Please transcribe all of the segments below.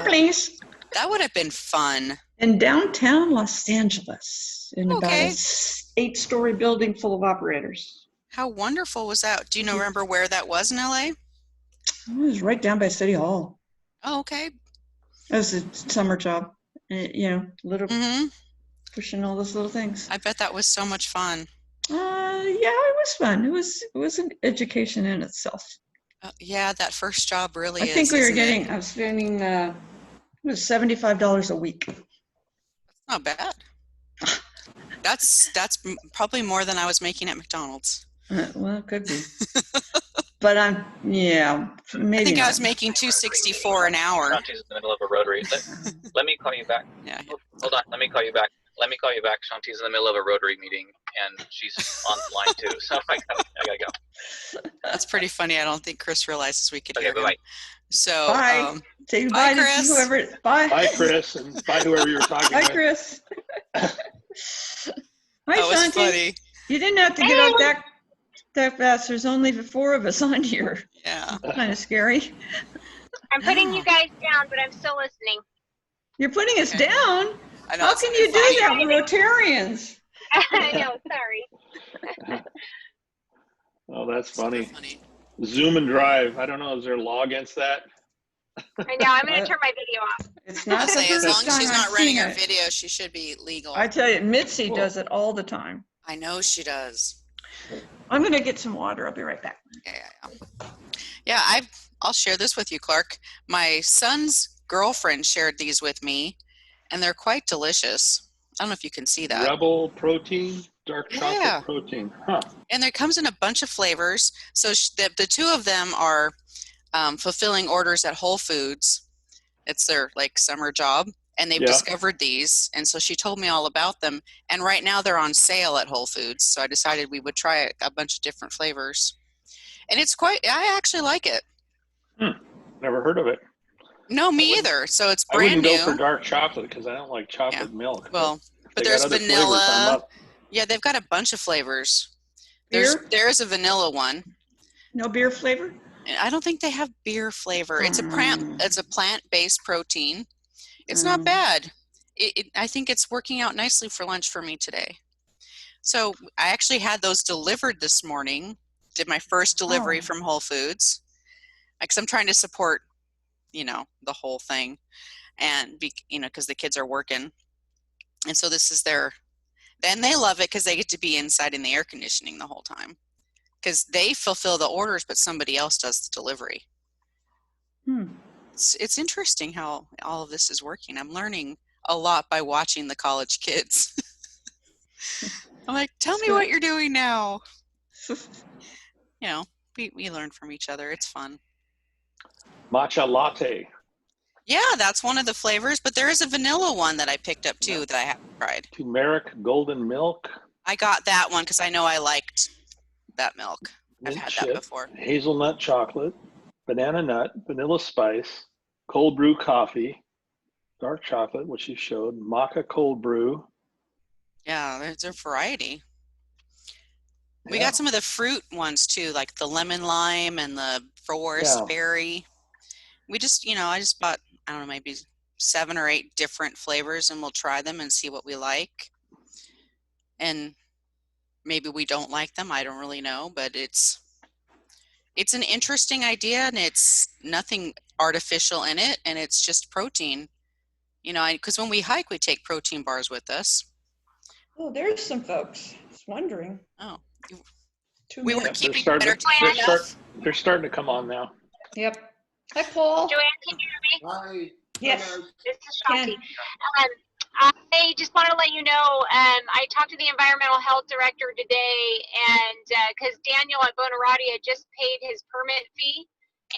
please. That would have been fun. In downtown Los Angeles, in about Okay. a 8-story building full of operators. How wonderful was that? Do you remember where that was in LA? It was right down by City Hall. Oh, okay. It was a summer job, little pushing all those little things. I bet that was so much fun. Yeah, it was fun. It was an education in itself. Yeah, that first job really is. I think I was spending, it was $75 a week. Not bad. That's probably more than I was making at McDonald's. Well, it could be. But maybe I think I was making $2.64 an hour. Shanti's in the middle of a rotary. Let me call you back. Yeah. Hold on. Let me call you back. Shanti's in the middle of a rotary meeting, and she's on the line too. So I gotta go. That's pretty funny. I don't think Chris realizes we could hear him. Bye. So bye. Say bye, Chris. Bye. Bye, Chris, and bye whoever you're talking bye, with. Bye, Chris. Hi, that was Shanti. funny. You didn't have to get up that fast. There's only the 4 of us on here. Yeah. Kind of scary. I'm putting you guys down, but I'm still listening. You're putting us down? I know. How can you do that? We're Rotarians. I know, sorry. Oh, that's funny. Zoom and Drive. I don't know. Is there a law against that? I know. I'm going to turn my video off. It's not the as long as she's not running her it. video, she should be legal. I tell you, Mitzi does it all the time. I know she does. I'm going to get some water. I'll be right back. Yeah, I'll share this with you, Clark. My son's girlfriend shared these with me, and they're quite delicious. I don't know if you can see that. Rebel protein, dark chocolate protein. Huh. And there comes in a bunch of flavors. So the 2 of them are fulfilling orders at Whole Foods. It's their summer job, and they've discovered these. And so she told me all about them. And right now they're on sale at Whole Foods. So I decided we would try a bunch of different flavors. And I actually like it. Never heard of it. No, me either. So it's brand new. I wouldn't go for dark chocolate because I don't like chocolate milk. Well, but there's vanilla. Yeah, they've got a bunch of flavors. There's a vanilla one. No beer flavor? I don't think they have beer flavor. It's a plant-based protein. It's not bad. I think it's working out nicely for lunch for me today. So I actually had those delivered this morning. Did my first delivery from Whole Foods. Because I'm trying to support, the whole thing, and because the kids are working, and so this is then they love it because they get to be inside in the air conditioning the whole time, because they fulfill the orders, but somebody else does the delivery. It's interesting how all of this is working. I'm learning a lot by watching the college kids. I'm like, tell me what you're doing now. We learn from each other. It's fun. Matcha latte. Yeah, that's one of the flavors, but there is a vanilla one that I picked up too that I haven't tried. Turmeric golden milk. I got that one because I know I liked that milk. I've had that before. Hazelnut chocolate, banana nut, vanilla spice, cold brew coffee, dark chocolate, which you showed, maca cold brew. Yeah, there's a variety. We got some of the fruit ones too, like the lemon lime and the forest berry. We just, I just bought, I don't know, maybe 7 or 8 different flavors, and we'll try them and see what we like. And maybe we don't like them. I don't really know, but it's an interesting idea, and it's nothing artificial in it, and it's just protein. Because when we hike, we take protein bars with us. Oh, there's some folks. Just wondering. Oh. We were keeping better time enough. They're starting to come on now. Yep. Hi, Paul. Joanne, can you hear me? Hi. Yes. This is Shanti. I just want to let you know, I talked to the environmental health director today, and because Daniel at Bonarotti had just paid his permit fee,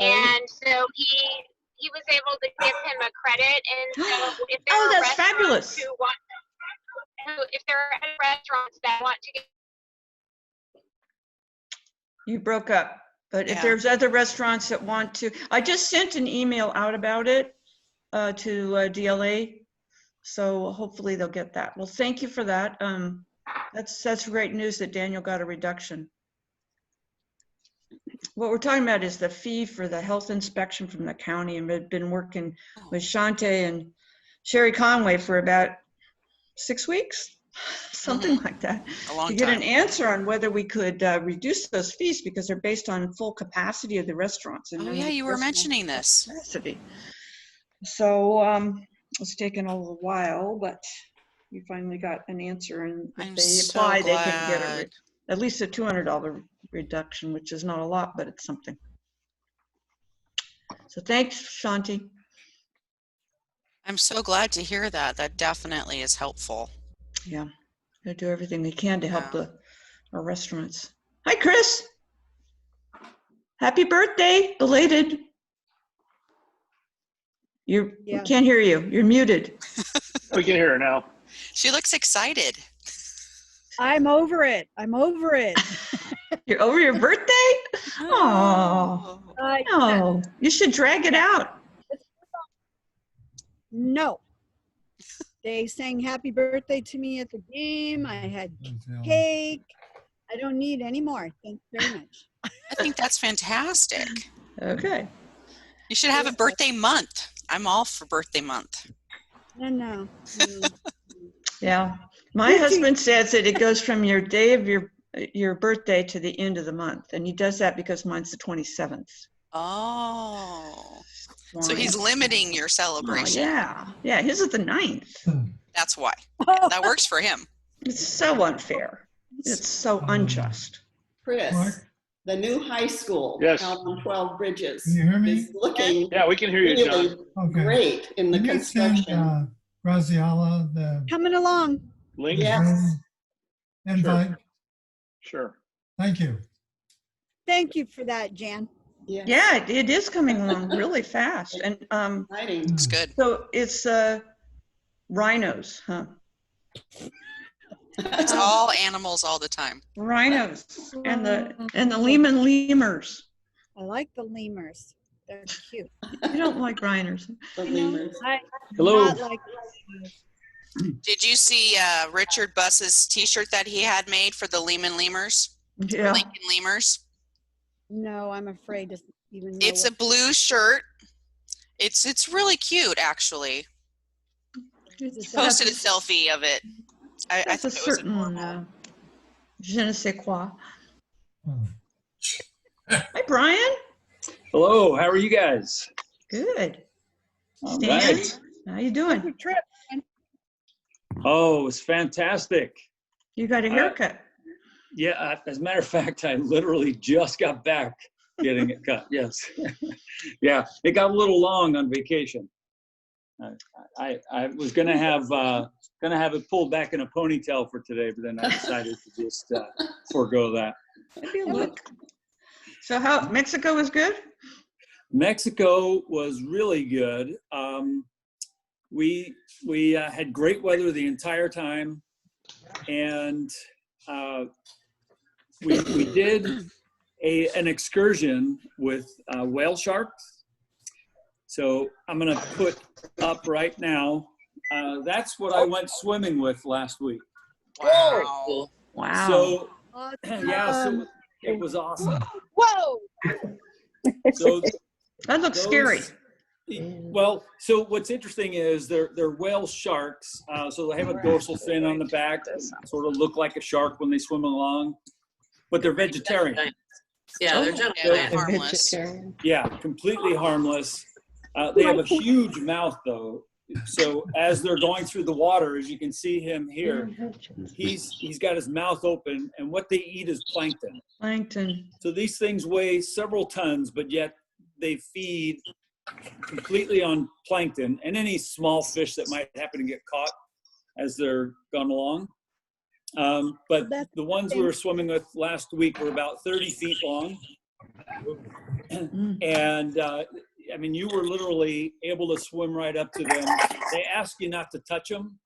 and so he was able to give him a credit, and so if there are that's fabulous. If there are any restaurants that want to get. You broke up, but if there's other restaurants that want to, I just sent an email out about it to DLA, so hopefully they'll get that. Well, thank you for that. That's great news that Daniel got a reduction. what we're talking about is the fee for the health inspection from the county, and we've been working with Shante and Sherry Conway for about 6 weeks, something like that, A long to get time. an answer on whether we could reduce those fees because they're based on full capacity of the restaurants. And Oh then yeah, the you were restaurant mentioning this. capacity. So it's taken a little while, but we finally got an answer, and if I'm they so apply, they can get glad. at least a $200 reduction, which is not a lot, but it's something. So thanks, Shanti. I'm so glad to hear that. That definitely is helpful. Yeah, they do everything they can to help Yeah. our restaurants. Hi, Chris. Happy birthday, belated. We can't hear you. You're muted. We can hear her now. She looks excited. I'm over it. I'm over it. You're over your birthday? Oh, no. You should drag it out. No. They sang happy birthday to me at the game. I had cake. I don't need any more. Thank you very much. I think that's fantastic. Okay. You should have a birthday month. I'm all for birthday month. No. Yeah. My husband says that it goes from your day of your birthday to the end of the month. And he does that because mine's the 27th. Oh. So Why? he's limiting your Oh, celebration. yeah. Yeah, his is the 9th. That's why. Yeah, that works for him. It's so unfair. It's so unjust. Chris, Mark? the new high school Yes. out on 12 Bridges Can you hear me? is looking Yeah, we can hear you, really John. Okay. great in the Can you send construction. Graziella the Coming along. Link? Yeah. Zoom invite? Sure. Thank you. Thank you for that, Jan. Yes. Yeah, it is coming along really fast. And Exciting. It's good. so it's rhinos, huh? It's all animals all the time. Rhinos and the Lehman lemurs. I like the lemurs. They're cute. You don't like rhinos. The You know, lemurs. I Hello. not like lemurs. Did you see Richard Buss's t-shirt that he had made for the Lehman Lemurs? Yeah. Lincoln Lemurs? No, I'm afraid to even know. It's a blue shirt. It's really cute, actually. He posted a selfie of it. I That's a thought it was certain adorable. je ne sais quoi. Oh. Hi, Brian. Hello, how are you guys? Good. All Stan, right. how you doing? Good trip. Oh, it's fantastic. You got a haircut. Yeah, as a matter of fact, I literally just got back getting it cut. Yes. Yeah, it got a little long on vacation. I was gonna have it pulled back in a ponytail for today, but then I decided to just forego that. Maybe a look. So how Mexico was good? Mexico was really good. We had great weather the entire time, and we did an excursion with whale sharks. So I'm gonna put up right now. That's what I went swimming with last week. Wow. Wow. So Awesome. yeah, so it was awesome. Whoa. So That looks scary. well, so what's interesting is they're whale sharks. So they have a dorsal fin on the back, sort of look like a shark when they swim along, but they're vegetarian. Yeah, they're Yeah, just harmless. Yeah, completely harmless. They have a huge mouth though. So as they're going through the water, as you can see him here, he's got his mouth open, and what they eat is plankton. Plankton. So these things weigh several tons, but yet they feed completely on plankton and any small fish that might happen to get caught as they're gone along. But the ones we were swimming with last week were about 30 feet long. And I mean, you were literally able to swim right up to them. They ask you not to touch them.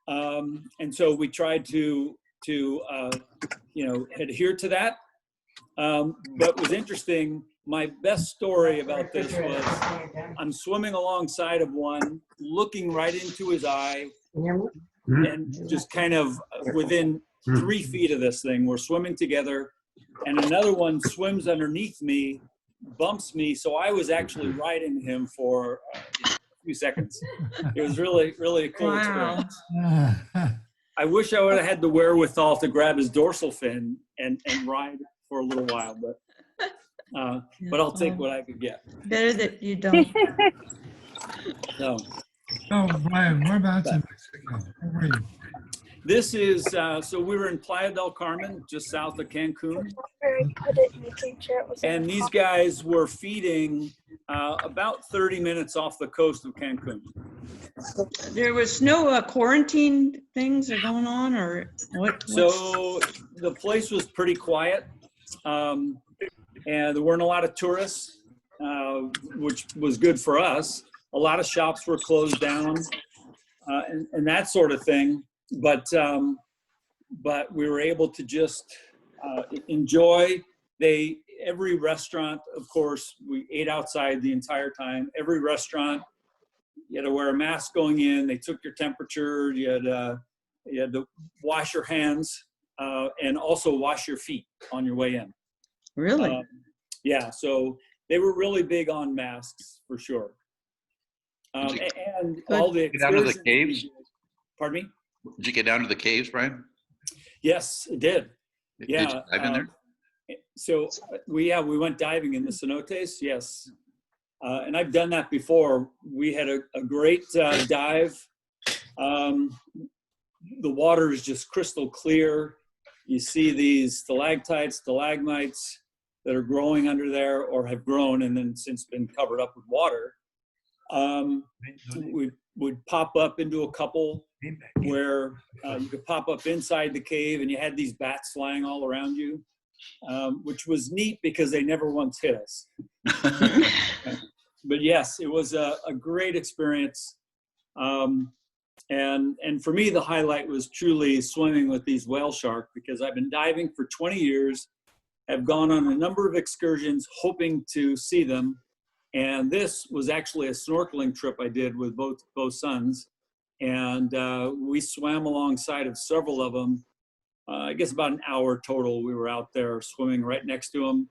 And so we tried to adhere to that. But it was interesting. My best story about this was I'm swimming alongside of one, looking right into his eye, and just kind of within 3 feet of this thing, we're swimming together. and another one swims underneath me, bumps me. So I was actually riding him for a few seconds. It was really, really a cool experience. I wish I would have had the wherewithal to grab his dorsal fin and ride for a little while, but I'll take what I could get. Better that you don't. So, Brian, whereabouts in Mexico? Where were you? this is, so we were in Playa del Carmen, just south of Cancun. And these guys were feeding about 30 minutes off the coast of Cancun. There was no quarantine things are going on, or what? So the place was pretty quiet, and there weren't a lot of tourists, which was good for us. A lot of shops were closed down, and that sort of thing. But we were able to just enjoy. Every restaurant, of course, we ate outside the entire time. Every restaurant, you had to wear a mask going in. They took your temperature. You had to wash your hands and also wash your feet on your way in. Really? Yeah. So they were really big on masks for sure. And all the get down to the caves. Pardon me? Did you get down to the caves, Brian? Yes, it did. Yeah. Did you dive in there? So we went diving in the cenotes. Yes. And I've done that before. We had a great dive. The water is just crystal clear. You see these stalactites, stalagmites that are growing under there or have grown and then since been covered up with water. We would pop up into a couple where you could pop up inside the cave and you had these bats flying all around you, which was neat because they never once hit us. But yes, it was a great experience. And for me, the highlight was truly swimming with these whale sharks because I've been diving for 20 years, have gone on a number of excursions hoping to see them. And this was actually a snorkeling trip I did with both sons. And we swam alongside of several of them. I guess about an hour total. We were out there swimming right next to them.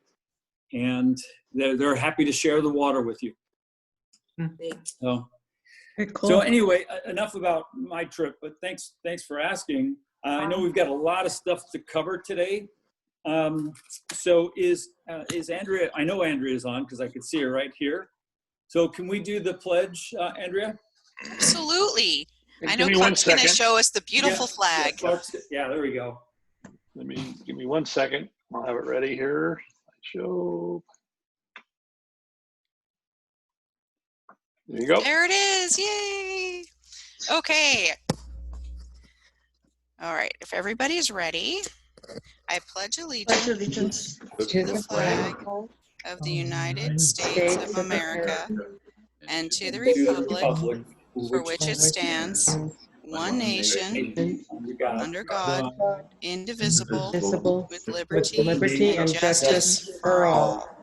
And they're happy to share the water with you. So, Cool. So anyway, enough about my trip, but thanks for asking. I know we've got a lot of stuff to cover today. So is Andrea, I know Andrea's on because I could see her right here. So can we do the pledge, Andrea? Absolutely. I know Give me 1 Clark's going to second. show us the beautiful flag. Yeah, there we go. Give me 1 second. I'll have it ready here. Show. There you go. There it is. Yay. Okay. All right. If everybody's ready, I pledge allegiance to the flag of the United States of America and to the republic for which it stands, one nation, under God, indivisible, with liberty and justice for all.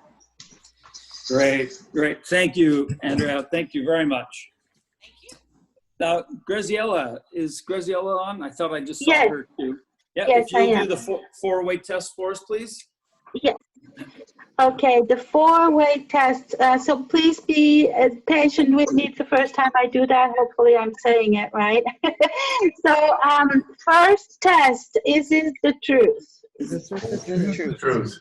Great. Thank you, Andrea. Thank you very much. Thank you. Now, Graziella, is Graziella on? I thought I just saw her too. Yeah, Yes, if you'll do the four-way test for us, please. Yes. Okay, the four-way test. So please be patient with me. It's the first time I do that. Hopefully I'm saying it right. So first test, is it the truth? Is the truth?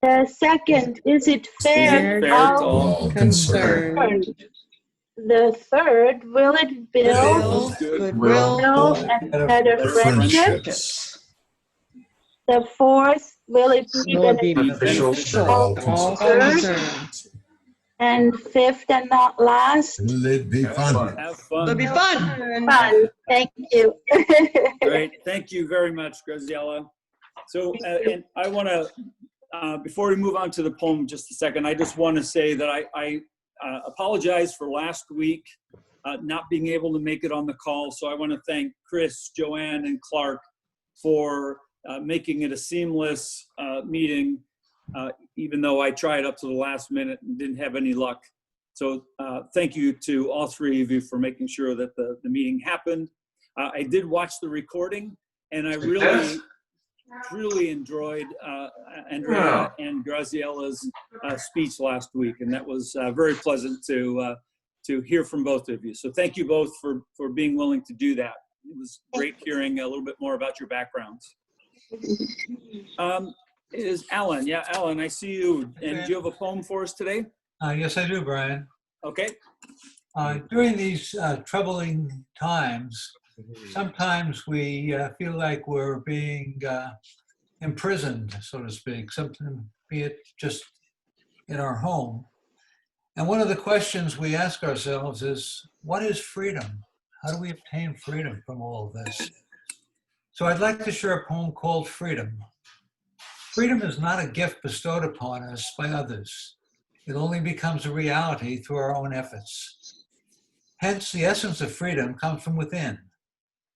The second, is it fair to all concerned? The third, will it build goodwill and better friendships? The fourth, will it be beneficial to all concerned? And fifth and not last, Will it be fun? Have fun. It'll be fun. fun. Thank you. Great. Thank you very much, Graziella. So, and I want to, before we move on to the poem just a second, I just want to say that I apologize for last week not being able to make it on the call. So I want to thank Chris, Joanne, and Clark for making it a seamless meeting, even though I tried up to the last minute and didn't have any luck. So thank you to all three of you for making sure that the meeting happened. I did watch the recording, and I really truly enjoyed Andrea and Graziella's speech last week, and that was very pleasant to hear from both of you. So thank you both for being willing to do that. It was great hearing a little bit more about your backgrounds. Is Alan? Yeah, Alan, I see you. And do you have a poem for us today? Yes, I do, Brian. Okay. During these troubling times, sometimes we feel like we're being imprisoned, so to speak, something, be it just in our home. And one of the questions we ask ourselves is, what is freedom? How do we obtain freedom from all of this? So I'd like to share a poem called Freedom. Freedom is not a gift bestowed upon us by others. It only becomes a reality through our own efforts. Hence, the essence of freedom comes from within.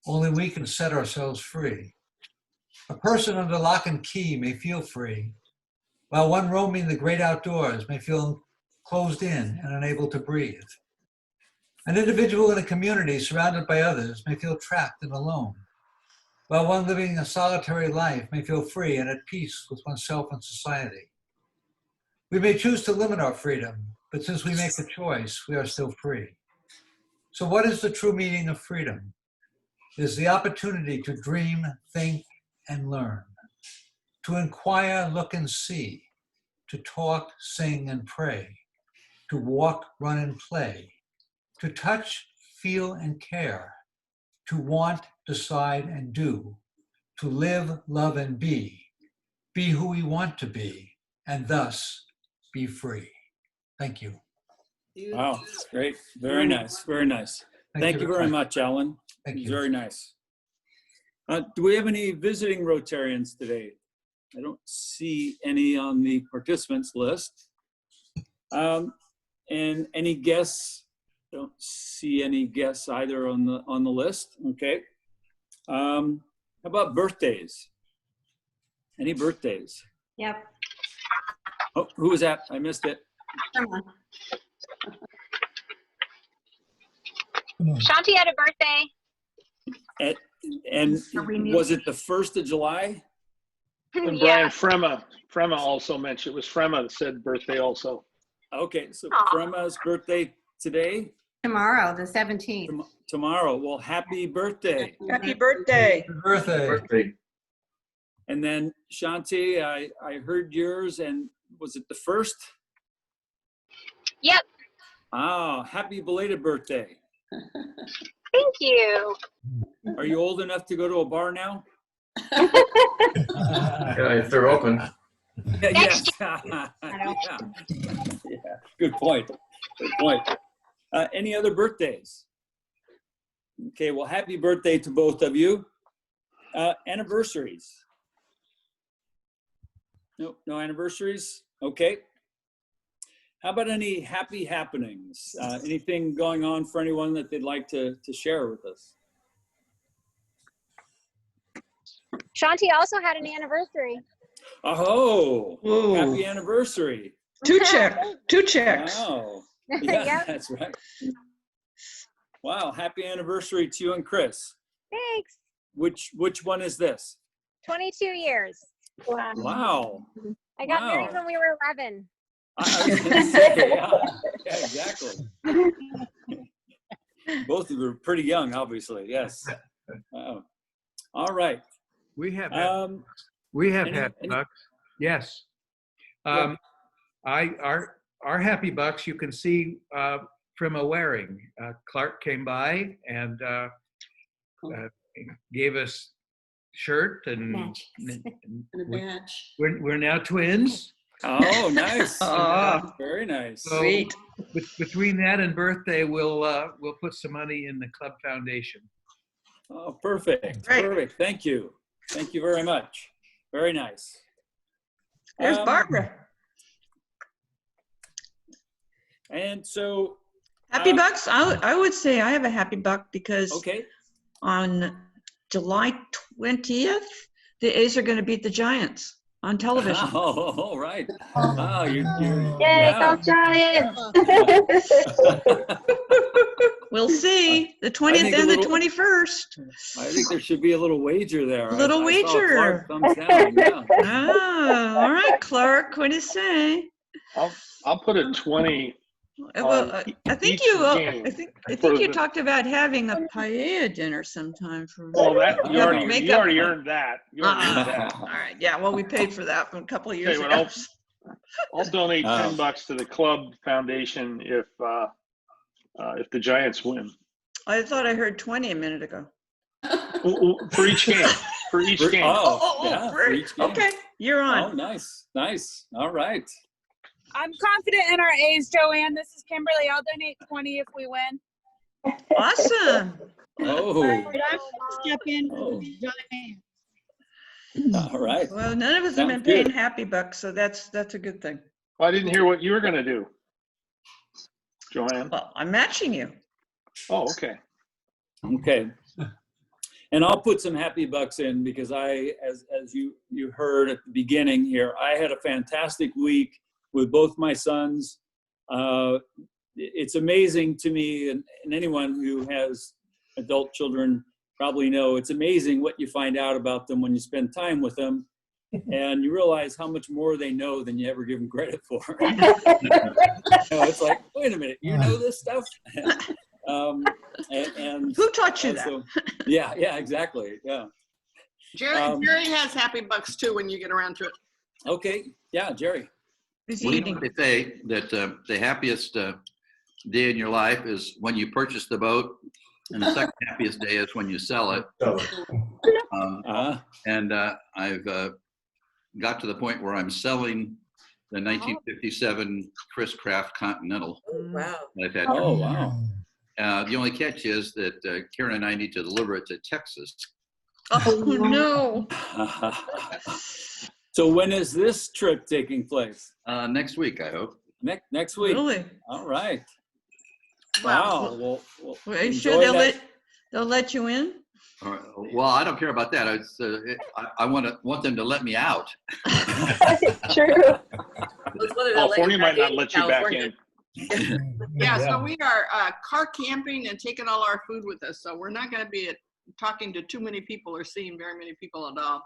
Only we can set ourselves free. A person under lock and key may feel free, while one roaming the great outdoors may feel closed in and unable to breathe. An individual in a community surrounded by others may feel trapped and alone, while one living a solitary life may feel free and at peace with oneself and society. We may choose to limit our freedom, but since we make the choice, we are still free. So what is the true meaning of freedom? It is the opportunity to dream, think, and learn, to inquire, look, and see, to talk, sing, and pray, to walk, run, and play, to touch, feel, and care, to want, decide, and do, to live, love, and be who we want to be, and thus be free. Thank you. Wow, great. Very nice, very nice. Thank you very much, Alan. Thank you. Very nice. Do we have any visiting Rotarians today? I don't see any on the participants list. And any guests? Don't see any guests either on the list. Okay. How about birthdays? Any birthdays? Yep. Oh, who was that? I missed it. Shanti had a birthday. And was it the 1st of July? And Yeah. Brian Frema also mentioned, it was Frema that said birthday also. Okay, so Aw. Frema's birthday today? Tomorrow, the 17th. Tomorrow. Well, happy birthday. Happy birthday. Happy birthday. And then Shanti, I heard yours, and was it the 1st? Yep. Oh, happy belated birthday. Thank you. Are you old enough to go to a bar now? Yeah, if they're open. Yes. Yeah. Good point. Good point. Any other birthdays? Okay, well, happy birthday to both of you. Anniversaries? No anniversaries? Okay. How about any happy happenings? Anything going on for anyone that they'd like to share with us? Shanti also had an anniversary. Oh, Whoa. happy anniversary. Two checks. Wow. Yeah, Yep. that's right. Wow, happy anniversary to you and Chris. Thanks. Which one is this? 22 years. Wow. Wow. I got married Wow. when we were 11. I was gonna say, yeah, exactly. Both of you are pretty young, obviously. Yes. Wow. All right. We have any- happy bucks. Yes. Yeah. Our happy bucks you can see from a wearing. Clark came by and gave us shirt and And a badge. we're now twins. Oh, nice. Ah. Very nice. So Sweet. between that and birthday, we'll put some money in the club foundation. Oh, perfect. Great. Perfect. Thank you. Thank you very much. Very nice. There's Barbara. And so, Happy bucks. I would say I have a happy buck because okay. on July 20th, the A's are going to beat the Giants. on television. Oh, all right. Oh, you're Yay, yeah. go Giants! We'll see, the I 20th think a and the little- 21st. I think there should be a little wager there. Little I saw wager. Clark thumbs down. Yeah. Ah, all right, Clark, what do you say? I'll put a 20. Well, I think each you, game I for think you the- talked about having a paella dinner sometime for. Well, that you Yeah, already make you up- already earned that. You already earned that. All right, yeah, well, we paid for that a couple of years Okay, ago. well, I'll donate $10 to the club foundation if the Giants win. I thought I heard 20 a minute ago. For each game. For each game. Yeah, for each game. Okay, you're on. Oh, nice. All right. I'm confident in our A's, Joanne. This is Kimberly. I'll donate 20 if we win. Awesome. Oh. I'm gonna step in for the Giants. All right. Well, none of us have been Sounds paying good. happy bucks, so that's a good thing. Well, I didn't hear what you were going to do, Joanne. Well, I'm matching you. Oh, okay. Okay. And I'll put some happy bucks in because as you heard at the beginning here, I had a fantastic week with both my sons. It's amazing to me, and anyone who has adult children probably know, it's amazing what you find out about them when you spend time with them, and you realize how much more they know than you ever give them credit for. It's like, wait a minute, you know this stuff? And who taught you that? So, yeah, exactly. Yeah. Jerry has happy bucks too when you get around to it. Okay. Yeah, Jerry. They say that the happiest day in your life is when you purchase the boat, and the second happiest day is when you sell it. And I've got to the point where I'm selling the 1957 Chris Craft Continental. Wow. That I've had. Oh, wow. The only catch is that Karen and I need to deliver it to Texas. Oh, no. So when is this trip taking place? Next week, I hope. Next week. Really? All right. Wow. Well, Are you sure they'll let you in? Well, I don't care about that. I want them to let me out. True. California might not let you back in. Yeah, so we are car camping and taking all our food with us. So we're not going to be talking to too many people or seeing very many people at all.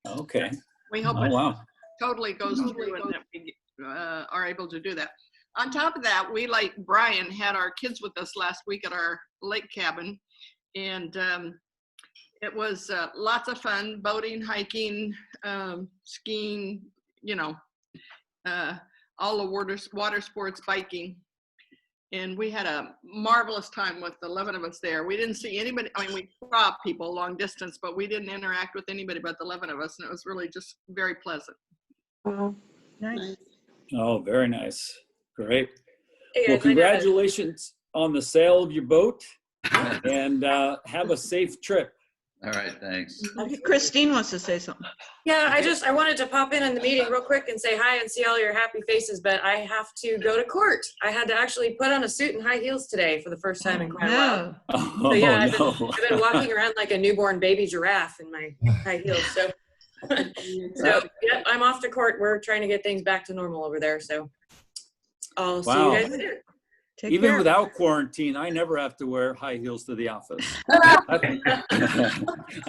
Okay. We hope Oh, it wow. totally goes through and that we are able to do that. On top of that, we, like Brian, had our kids with us last week at our lake cabin. And it was lots of fun, boating, hiking, skiing, all the water sports, biking. And we had a marvelous time with the 11 of us there. We didn't see anybody. I mean, we saw people long distance, but we didn't interact with anybody but the 11 of us. And it was really just very pleasant. Nice. Oh, very nice. Great. Hey, Well, guys, I know that- congratulations on the sale of your boat, and have a safe trip. All right, thanks. Christine wants to say something. Yeah, I wanted to pop in the meeting real quick and say hi and see all your happy faces, but I have to go to court. I had to actually put on a suit and high heels today for the first time in quite a while. Oh, So yeah, I've no. been walking around like a newborn baby giraffe in my high heels. So, yeah, I'm off to court. We're trying to get things back to normal over there. So I'll see Wow. you guys later. Take Even care. without quarantine, I never have to wear high heels to the office. I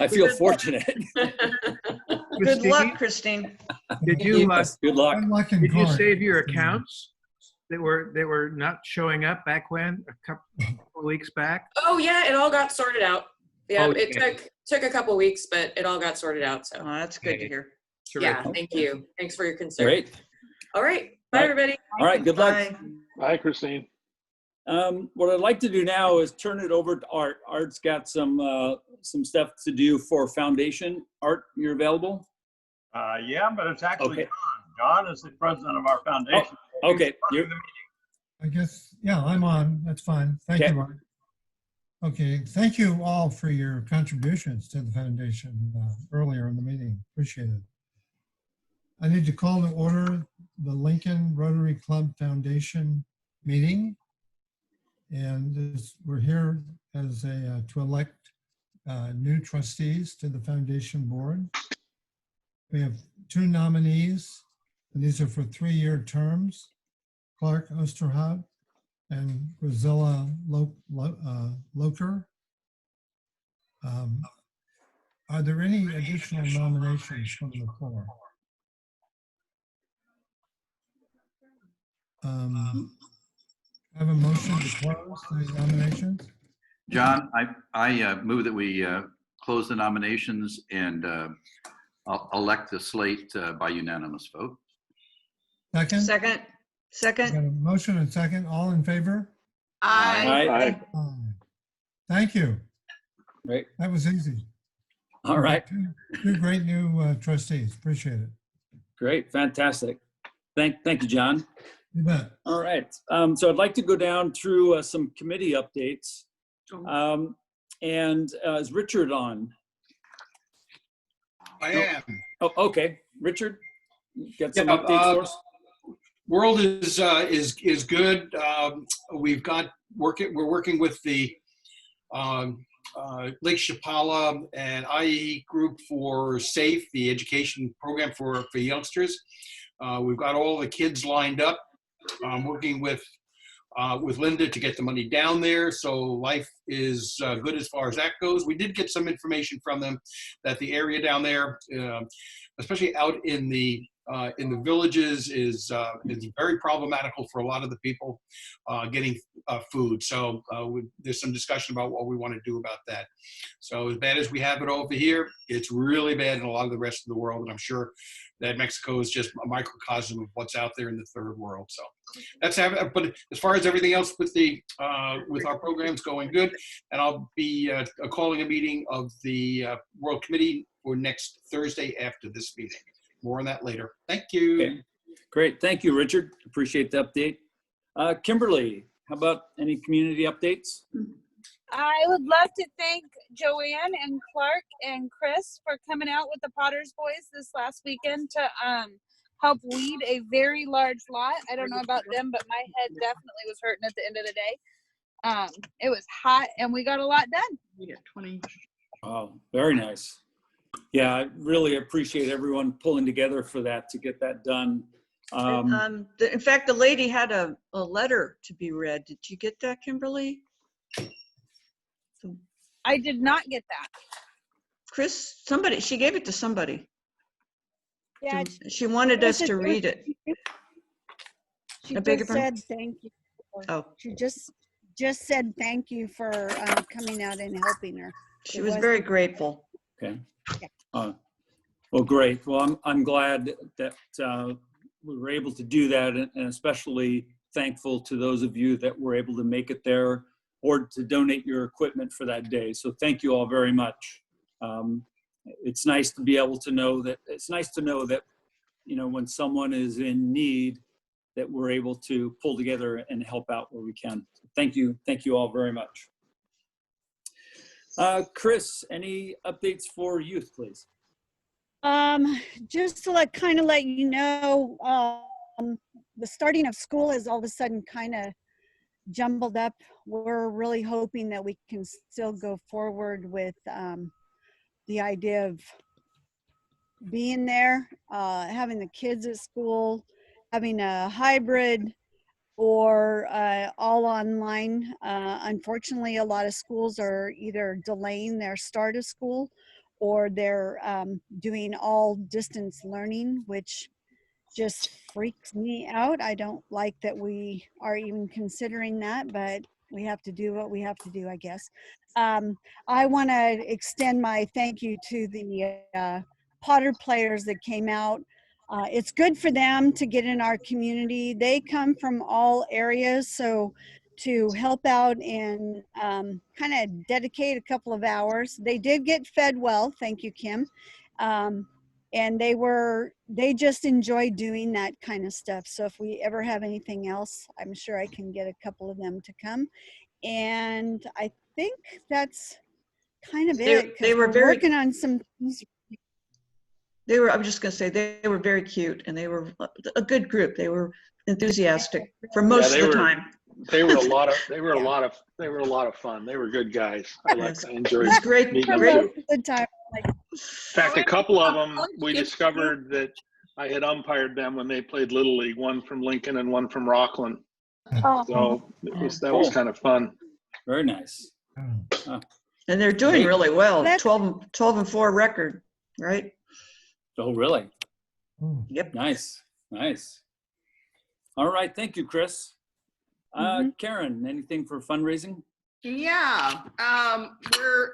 feel fortunate. Good luck, Christine. Did you Good luck. did you save your accounts that were not showing up back when a couple of weeks back? Oh yeah, it all got sorted out. Yeah, Oh, it yeah. took a couple weeks, but it all got sorted out. So Oh, that's good to hear. yeah, thank you. Thanks for your concern. Great. All right, bye everybody. All right, good luck. Bye. Bye, Christine. What I'd like to do now is turn it over to Art. Art's got some stuff to do for foundation. Art, you're available? Yeah, but it's actually Okay. John. John is the president of our foundation. Okay. I guess, yeah, I'm on. That's fine. Thank Okay. you, Mark. Okay, thank you all for your contributions to the foundation earlier in the meeting. Appreciate it. I need to call to order the Lincoln Rotary Club Foundation meeting. And we're here as to elect new trustees to the foundation board. We have two nominees, and these are for 3-year terms, Clark Osterhout and Grisilla Loker. Are there any additional nominations from the floor? Have a motion to close the nominations? John, I move that we close the nominations and I'll elect the slate by unanimous vote. Second? Second. Got a motion and second. All in favor? Aye. Aye. Thank you. Right. That was easy. All right. Two great new trustees. Appreciate it. Great. Fantastic. Thank you, John. You bet. All right. So I'd like to go down through some committee updates. And is Richard on? I am. Oh, okay. Richard, you got some updates for us? World is good. We're working with the Lake Chapala and IE group for SAFE, the education program for youngsters. We've got all the kids lined up. I'm working with Linda to get the money down there, so life is good as far as that goes. We did get some information from them that the area down there, especially out in the villages, is very problematical for a lot of the people getting food. So there's some discussion about what we want to do about that. So as bad as we have it over here, it's really bad in a lot of the rest of the world, and I'm sure that Mexico is just a microcosm of what's out there in the third world. So that's but as far as everything else with our programs going good, and I'll be calling a meeting of the World Committee for next Thursday after this meeting. More on that later. Thank you. Okay. Great. Thank you, Richard. Appreciate the update. Kimberly, how about any community updates? I would love to thank Joanne and Clark and Chris for coming out with the Potter's Boys this last weekend to help weed a very large lot. I don't know about them, but my head definitely was hurting at the end of the day. It was hot and we got a lot done. We got 20. Oh, very nice. Yeah, I really appreciate everyone pulling together for that to get that done. In fact, the lady had a letter to be read. Did you get that, Kimberly? I did not get that. Chris, she gave it to somebody. Yeah, She wanted us to read it. She I beg just your pardon? said thank you. Oh. She just said thank you for coming out and helping her. She was very grateful. Okay. Well, great. Well, I'm glad that we were able to do that, and especially thankful to those of you that were able to make it there or to donate your equipment for that day. So thank you all very much. It's nice to be able to know that, when someone is in need, that we're able to pull together and help out where we can. Thank you all very much. Chris, any updates for youth, please? Just to let you know, the starting of school is all of a sudden kind of jumbled up. We're really hoping that we can still go forward with the idea of being there, having the kids at school, having a hybrid or all online. Unfortunately, a lot of schools are either delaying their start of school or they're doing all distance learning, which just freaks me out. I don't like that we are even considering that, but we have to do what we have to do, I guess. I want to extend my thank you to the Potter players that came out. It's good for them to get in our community. They come from all areas, so to help out and kind of dedicate a couple of hours. They did get fed well, thank you, Kim. And they just enjoy doing that kind of stuff. So if we ever have anything else, I'm sure I can get a couple of them to come. And I think that's kind of it. They were working on some things. I was just going to say, they were very cute and they were a good group. They were enthusiastic for most of the time. They were a lot of fun. They were good guys. I enjoyed. It's great. For most of the time, like, fact, a couple of them, we discovered that I had umpired them when they played Little League, one from Lincoln and one from Rockland. So that was kind of fun. Very nice. And they're doing really well. 12-4 record, right? Oh, really? Yep. Nice, nice. All right, thank you, Chris. Karen, anything for fundraising? Yeah, we're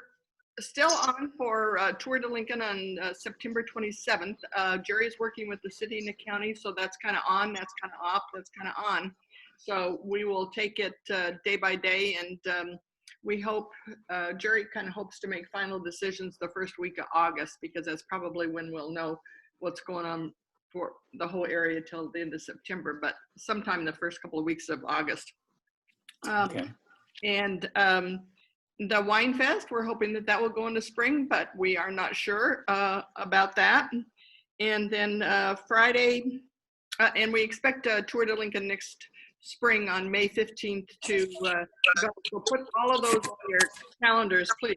still on for Tour de Lincoln on September 27th. Jerry's working with the city and the county, so that's kind of on, that's kind of off, that's kind of on. So we will take it day by day, and we hope, Jerry kind of hopes to make final decisions the first week of August, because that's probably when we'll know what's going on for the whole area till the end of September, but sometime the first couple of weeks of August. Okay. And the Wine Fest, we're hoping that that will go into spring, but we are not sure about that. And then Friday, and we expect a Tour de Lincoln next spring on May 15th to go. So put all of those on your calendars, please.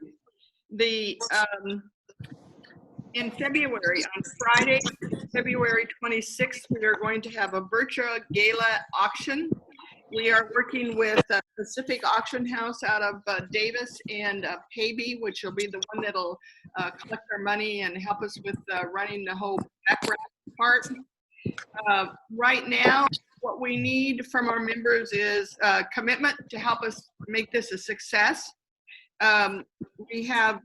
In February, on Friday, February 26th, we are going to have a virtual gala auction. We are working with Pacific Auction House out of Davis and Paybe, which will be the one that'll collect our money and help us with running the whole background part. Right now, what we need from our members is commitment to help us make this a success. We have,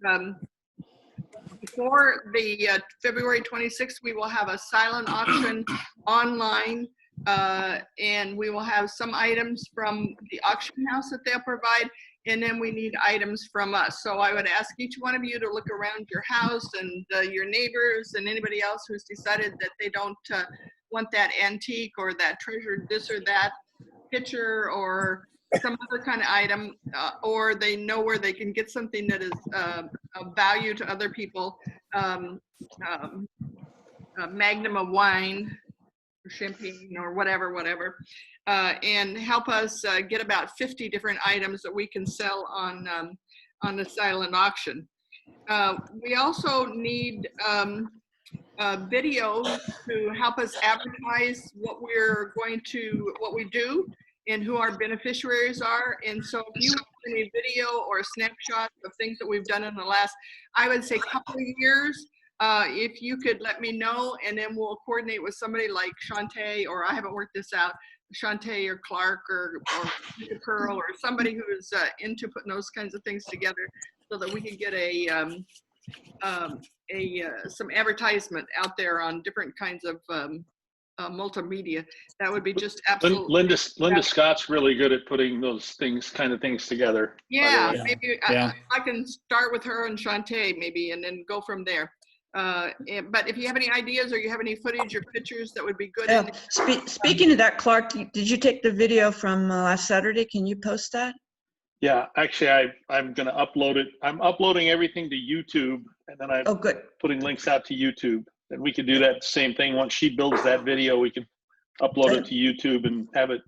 before the February 26th, we will have a silent auction online. And we will have some items from the auction house that they'll provide, and then we need items from us. So I would ask each one of you to look around your house and your neighbors and anybody else who's decided that they don't want that antique or that treasured this or that picture or some other kind of item, or they know where they can get something that is of value to other people. Magnum of wine, or champagne, or whatever, and help us get about 50 different items that we can sell on the silent auction. We also need video to help us advertise what we do and who our beneficiaries are. And so if you have any video or snapshots of things that we've done in the last, I would say, couple of years, if you could let me know, and then we'll coordinate with somebody like Shantae, or I haven't worked this out, Shantae or Clark or Pearl or somebody who's into putting those kinds of things together, so that we can get some advertisement out there on different kinds of multimedia. That would be just absolutely. Linda Scott's really good at putting those kind of things together. Yeah, maybe I can start with her and Shantae maybe, and then go from there. But if you have any ideas or you have any footage or pictures that would be good. Speaking of that, Clark, did you take the video from last Saturday? Can you post that? Yeah, actually, I'm going to upload it. I'm uploading everything to YouTube, and then I'm putting links out to YouTube. And we could do that same thing. Once she builds that video, we can upload it to YouTube and have a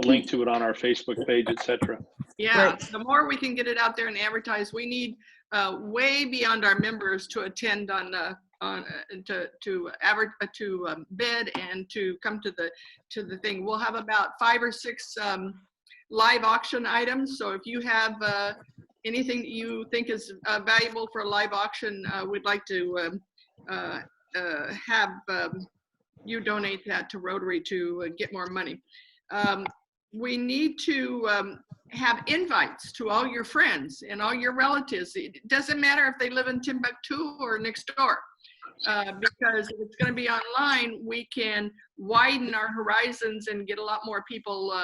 link to it on our Facebook page, etc. Yeah, the more we can get it out there and advertise, we need way beyond our members to attend to bid and to come to the thing. We'll have about 5 or 6 live auction items. So if you have anything that you think is valuable for a live auction, we'd like to have you donate that to Rotary to get more money. We need to have invites to all your friends and all your relatives. It doesn't matter if they live in Timbuktu or next door, because if it's going to be online, we can widen our horizons and get a lot more people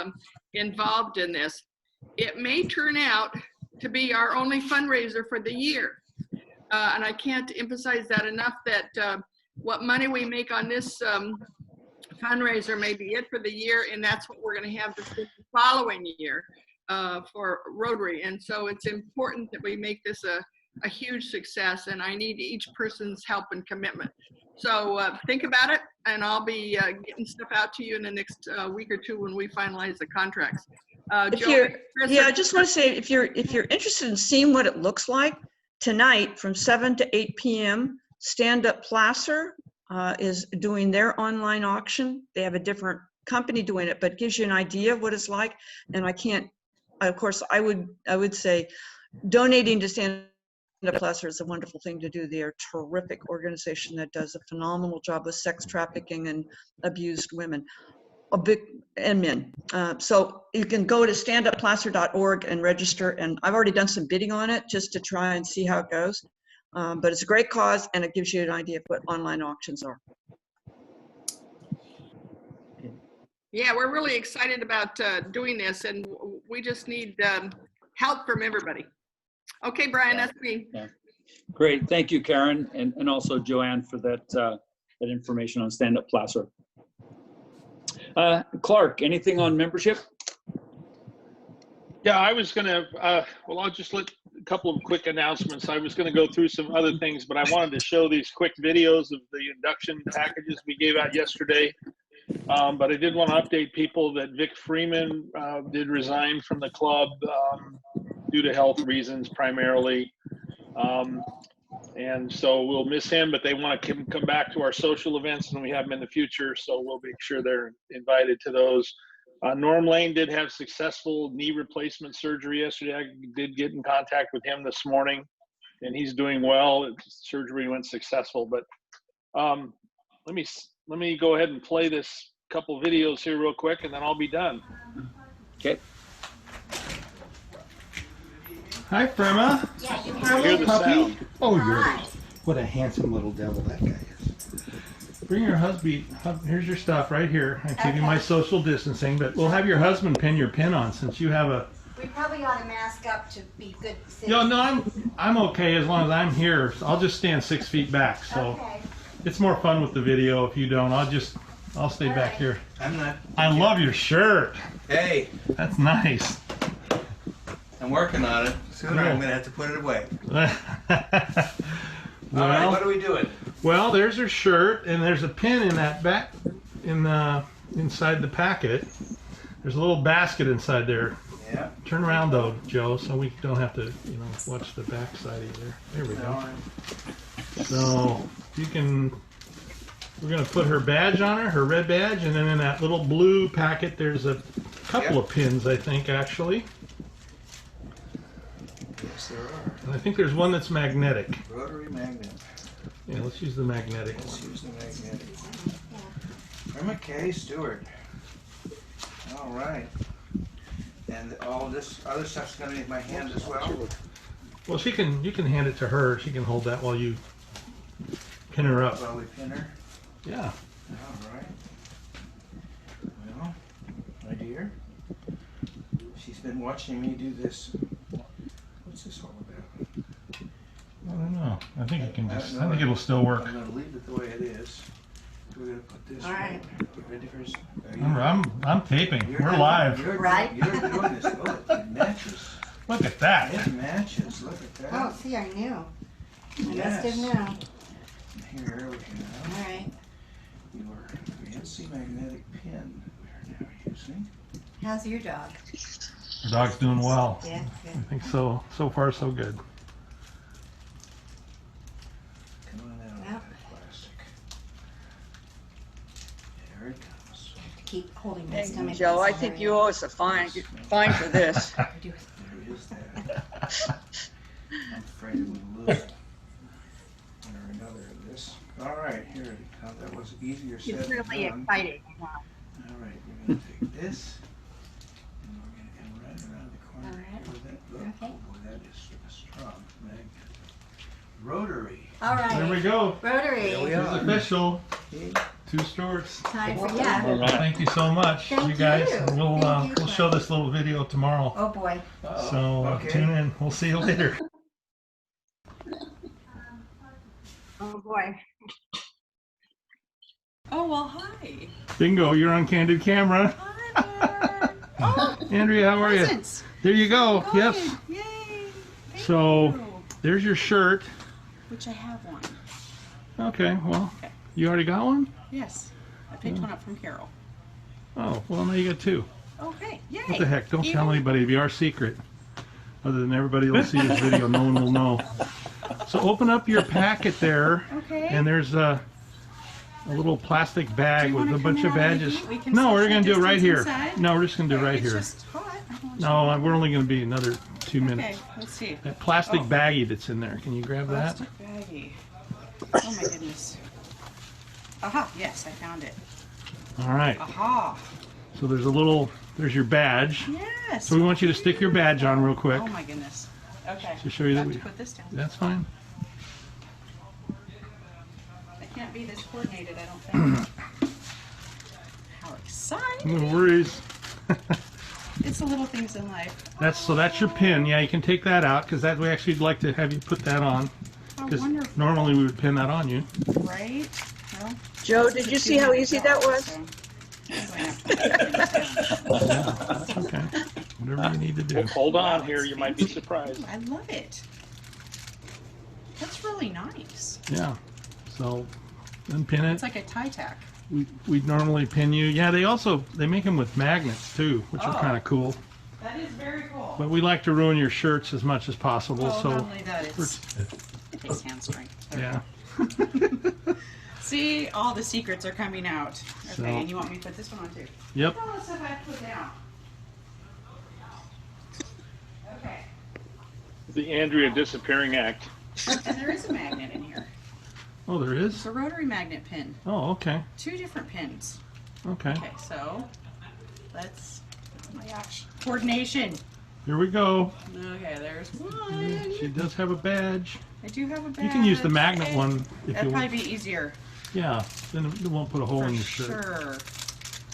involved in this. It may turn out to be our only fundraiser for the year. And I can't emphasize that enough, that what money we make on this fundraiser may be it for the year, and that's what we're going to have the following year for Rotary. And so it's important that we make this a huge success, and I need each person's help and commitment. So think about it, and I'll be getting stuff out to you in the next week or two when we finalize the contracts. I just want to say, if you're interested in seeing what it looks like, tonight from 7 to 8 p.m. Stand Up Placer is doing their online auction. They have a different company doing it, but it gives you an idea of what it's like. And of course, I would say donating to Stand Up Placer is a wonderful thing to do. They are a terrific organization that does a phenomenal job with sex trafficking and abused women. And men. So you can go to standupplacer.org and register. And I've already done some bidding on it just to try and see how it goes. But it's a great cause, and it gives you an idea of what online auctions are. Yeah, we're really excited about doing this, and we just need help from everybody. Okay, Brian, that's me. Yeah. Great. Thank you, Karen, and also Joanne for that information on Stand Up Placer. Clark, anything on membership? Yeah, I was going to, well, I'll just let a couple of quick announcements. I was going to go through some other things, but I wanted to show these quick videos of the induction packages we gave out yesterday. But I did want to update people that Vic Freeman did resign from the club due to health reasons primarily. And so we'll miss him, but they want to come back to our social events when we have them in the future. So we'll make sure they're invited to those. Norm Lane did have successful knee replacement surgery yesterday. I did get in contact with him this morning, and he's doing well. Surgery went successful. But let me go ahead and play this couple videos here real quick, and then I'll be done. Okay. Hi, Firma. Yeah, you Hear the sound. Oh, what a handsome little devil that guy is. Bring your husband. Here's your stuff right here. I give you my social distancing, but we'll have your husband pin your pin on since you have a. We probably ought to mask up to be good citizens. No, I'm okay as long as I'm here. I'll just stand 6 feet back. So okay. It's more fun with the video. If you don't, I'll stay back here. I'm not. I love your shirt. Hey, that's nice. I'm working on it. Sooner Cool. I'm going to have to put it away. Well, all right, what are we doing? Well, there's her shirt, and there's a pin in that back, inside the packet. There's a little basket inside there. Yeah. Turn around though, Joe, so we don't have to, watch the back side either. There we go. So we're gonna put her badge on her red badge, and then in that little blue packet, there's a couple of pins, I think, actually. Yes, there are. And I think there's one that's magnetic. Rotary magnet. Yeah, let's use the magnetic. Let's use the magnetic. Irma K. Stewart. All right. And all this other stuff's going to be in my hand as well? Well, you can hand it to her. She can hold that while you pin her up. While we pin her? Yeah. All right. Well, my dear, she's been watching me do this. What's this all about? I don't know. I think it can just. I think it'll still work. I'm going to leave it the way it is. We're going to put this. All right. Ready for? I'm taping. We're live. You're doing this. Oh, it matches. Look at that. It matches. Look at that. Oh, see, I knew. I must Yes. have known. Here we go. All right. Your fancy magnetic pin we are now using. How's your dog? Your dog's doing well. Yeah, I good. think so. So far, so good. Come on out of that plastic. There it comes. Keep holding my Thank you, stomach. Joe. I nice think and you owe us a fine for this. There is that. I'm afraid we'll lose one or another of this. All right, here it comes. That was easier said He's than really done. excited. All right, we're going to take this and we're going to come right around the corner. All right. Here with that. Okay. Oh, boy, that is a strong magnet. Rotary. All right. There we go. Rotary. There we It's are. official. 2 Stewarts. Time for yeah. All right. Thank you so much, Thank you guys. you. And we'll show this little video tomorrow. Oh boy. So Okay. tune in. We'll see you later. Oh boy. Oh, well, hi. Bingo, you're on candid camera. Oh, Andrea, how are you? presents. There you go. Good. Yes. Yay. So there's your shirt. Which I have one. Okay, well, you already got one? Yes. I picked one up from Carol. Oh, well, now you got 2. Okay. Yay. What the heck? Don't You tell know- anybody. It'll be our secret. Other than everybody will see this video, no one will know. So open up your packet there, Okay. and there's a little plastic bag with a bunch of badges. No, social we're going to do it right here. inside. No, we're just going to do it right It's here. just hot. No, we're only going to be another 2 minutes. Okay, let's see. That plastic Oh. baggie that's in there. Can you grab that? Plastic baggie. Oh my goodness. Aha, yes, I found it. All right. Aha. So there's your badge. Yes. So we want you to stick your badge on real quick Oh my goodness. Okay. to show you that Have we. to put this down. That's fine. I can't be this coordinated, I don't think. How exciting. No worries. It's the little things in life. That's your pin. Yeah, you can take that out because that we actually like to have you put that on. How Because wonderful. normally we would pin that on you. Right? Well, Joe, did you see how easy that was? Okay. Whatever you need to do. Well, hold on here. You might be surprised. I love it. That's really nice. Yeah. So unpin it. It's like a tie tack. We'd normally pin you. Yeah, they make them with magnets too, which are kind of cool. That is very cool. But we like to ruin your shirts as much as possible. Oh, So not only that, it takes hand strength. yeah. See, all the secrets are coming out. Okay, So- and you want me to put this one on too? Yep. What else have I put down? Okay. The Andrea Disappearing Act. And there is a magnet in here. Oh, there is? It's a rotary magnet pin. Oh, okay. 2 different pins. Okay. Okay, so let's, oh my gosh, coordination. Here we go. Okay, there's one. She does have a badge. I do have a badge. You can use the magnet one if That'd you probably want. be easier. Yeah, then it won't put a hole For in your shirt. sure.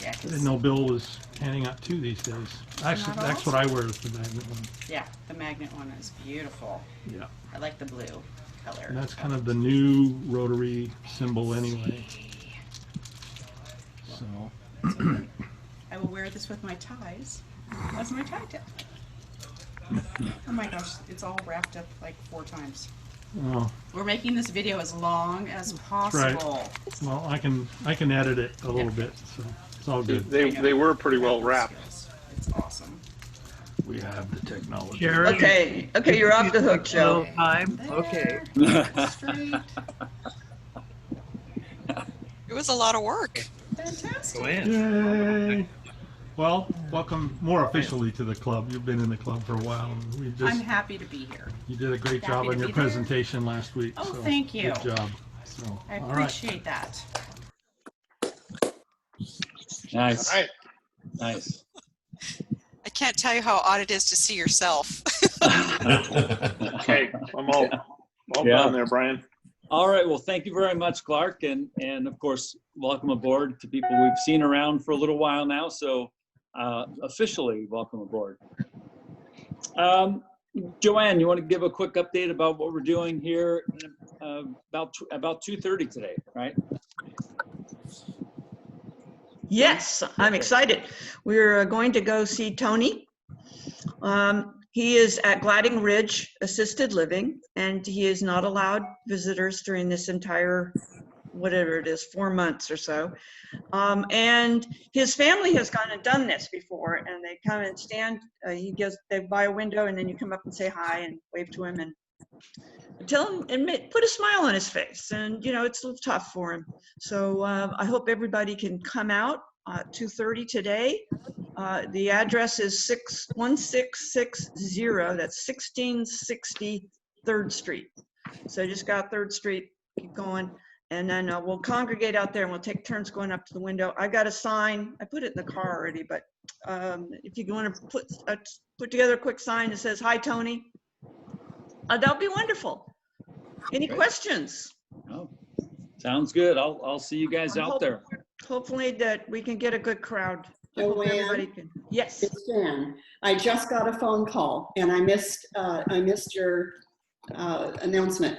Yeah, I didn't know Bill was handing out 2 these days. Actually, Not that's what I wear is the magnet one. yeah, the magnet one is beautiful. Yeah. I like the blue color. And that's kind of the new rotary symbol anyway. So. I will wear this with my ties. That's my tie tip. Oh my gosh, it's all wrapped up like 4 times. Oh. We're making this video as long as That's right. possible. Well, I can edit it a little bit, so it's all good. They were pretty well wrapped. It's awesome. We have the technology. Sharon, Okay, you're off the hook, Joe. Time. Okay. Straight. It was a lot of work. Fantastic. Go in. Yay! Well, welcome more officially to the club. You've been in the club for a while. And we just, I'm happy to be here. You did a great Happy job to on your be there. presentation last week. Oh, so thank you. Good job. So, I all right. appreciate that. Nice. All right. Nice. I can't tell you how odd it is to see yourself. Okay, I'm all Yeah. done there, Brian. All right. Well, thank you very much, Clark. And of course, welcome aboard to people we've seen around for a little while now. So officially welcome aboard. Joanne, you want to give a quick update about what we're doing here about 2:30 today, right? Yes, I'm excited. We're going to go see Tony. He is at Gladding Ridge Assisted Living, and he is not allowed visitors during this entire, whatever it is, 4 months or so. And his family has gone and done this before, and they come and stand. They buy a window, and then you come up and say hi and wave to him and tell him and put a smile on his face. And you know, it's a little tough for him. So I hope everybody can come out 2:30 today. The address is 1660. That's 1660 3rd Street. So just got 3rd Street, keep going. And then we'll congregate out there and we'll take turns going up to the window. I got a sign. I put it in the car already, but if you want to put together a quick sign that says, "Hi, Tony," that'll be wonderful. Any questions? Oh, sounds good. I'll see you guys out there. Hopefully that we can get a good crowd. I hope everybody can. Yes. It's Jan. I just got a phone call and I missed your announcement.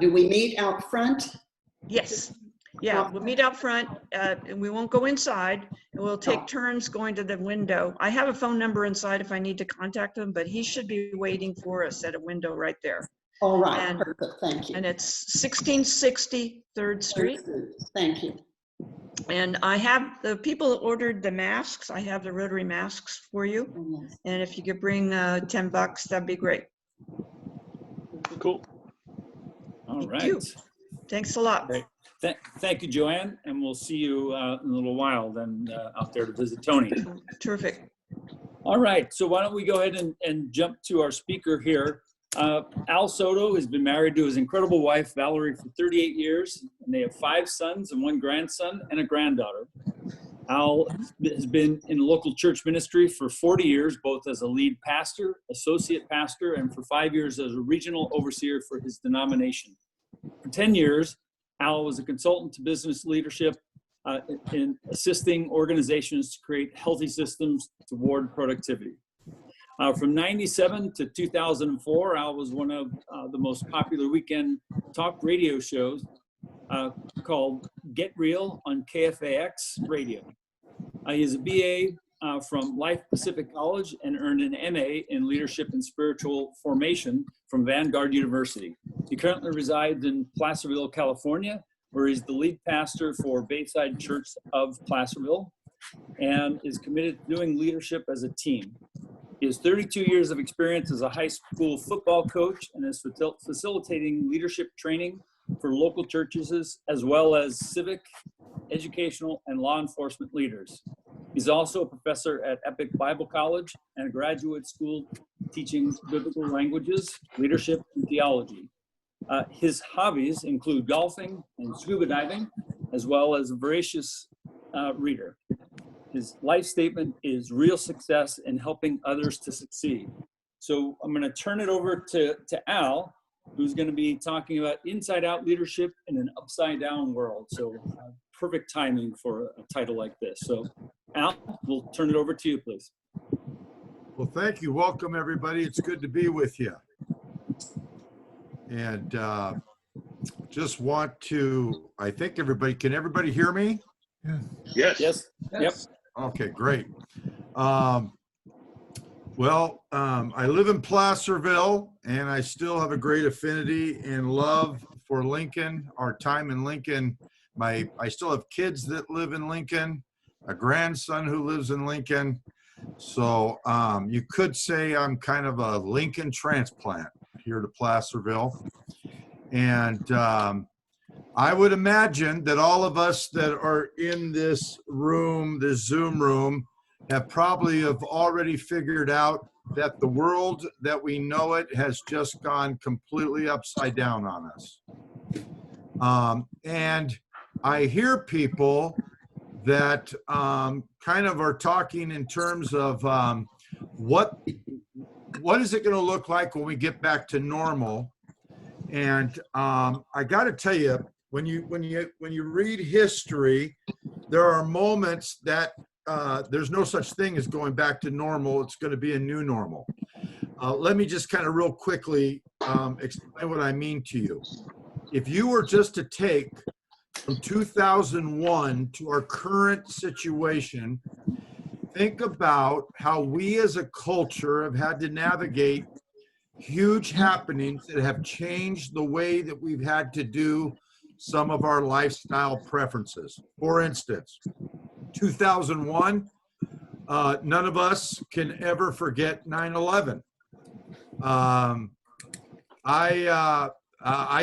Do we meet out front? Yes. Yeah, we'll meet out front and we won't go inside, and we'll take turns going to the window. I have a phone number inside if I need to contact him, but he should be waiting for us at a window right there. All right, And, perfect, thank you. And it's 1660 3rd Street. Thank you. And I have the people that ordered the masks. I have the rotary masks for you. And if you could bring $10, that'd be great. Cool. All Thank right. you. Thanks a lot. Great. Thank you, Joanne, and we'll see you in a little while then out there to visit Tony. Terrific. All right, so why don't we go ahead and jump to our speaker here. Al Soto has been married to his incredible wife, Valerie, for 38 years, and they have 5 sons and 1 grandson and a granddaughter. Al has been in local church ministry for 40 years, both as a lead pastor, associate pastor, and for 5 years as a regional overseer for his denomination. For 10 years, Al was a consultant to business leadership in assisting organizations to create healthy systems toward productivity. From 97 to 2004, Al was one of the most popular weekend talk radio shows called Get Real on KFAX Radio. He is a BA from Life Pacific College and earned an MA in Leadership and Spiritual Formation from Vanguard University. He currently resides in Placerville, California, where he's the lead pastor for Bayside Church of Placerville and is committed to doing leadership as a team. He has 32 years of experience as a high school football coach and is facilitating leadership training for local churches as well as civic, educational, and law enforcement leaders. He's also a professor at Epic Bible College and a graduate school teaching biblical languages, leadership, and theology. His hobbies include golfing and scuba diving, as well as a voracious reader. His life statement is real success in helping others to succeed. So I'm going to turn it over to Al, who's going to be talking about inside-out leadership in an upside-down world. So perfect timing for a title like this. So Al, we'll turn it over to you, please. Well, thank you. Welcome, everybody. It's good to be with you. And just want to, I think can everybody hear me? Yes. Yes. Yep. Okay, great. I live in Placerville, and I still have a great affinity and love for Lincoln, our time in Lincoln. I still have kids that live in Lincoln, a grandson who lives in Lincoln. So you could say I'm kind of a Lincoln transplant here to Placerville. And I would imagine that all of us that are in this room, this Zoom room, have already figured out that the world that we know it has just gone completely upside down on us. And I hear people that kind of are talking in terms of what is it going to look like when we get back to normal? And I got to tell you, when you read history, there are moments that there's no such thing as going back to normal. It's going to be a new normal. Let me just kind of real quickly explain what I mean to you. If you were just to take from 2001 to our current situation, think about how we as a culture have had to navigate huge happenings that have changed the way that we've had to do some of our lifestyle preferences. For instance, 2001, none of us can ever forget 9/11. I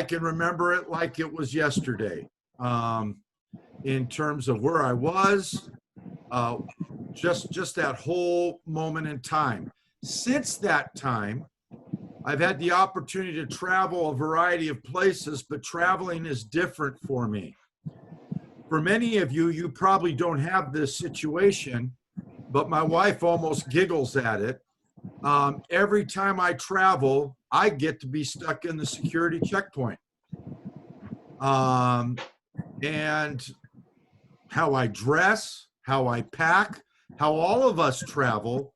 can remember it like it was yesterday in terms of where I was, just that whole moment in time. Since that time, I've had the opportunity to travel a variety of places, but traveling is different for me. For many of you, you probably don't have this situation, but my wife almost giggles at it. Every time I travel, I get to be stuck in the security checkpoint. And how I dress, how I pack, how all of us travel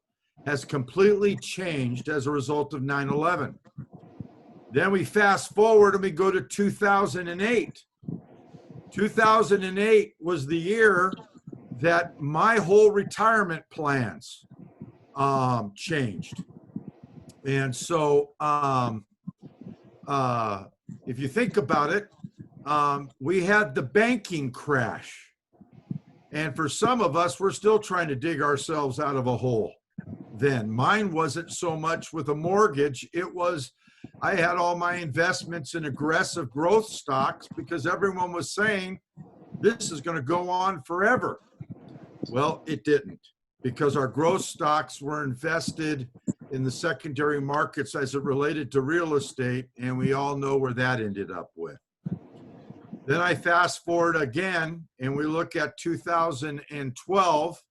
has completely changed as a result of 9/11. Then we fast forward and we go to 2008. 2008 was the year that my whole retirement plans changed. And so if you think about it, we had the banking crash. And for some of us, we're still trying to dig ourselves out of a hole. Then mine wasn't so much with a mortgage, it was I had all my investments in aggressive growth stocks because everyone was saying this is going to go on forever. Well, it didn't, because our growth stocks were invested in the secondary markets as it related to real estate, and we all know where that ended up with. Then I fast forward again, and we look at 2012,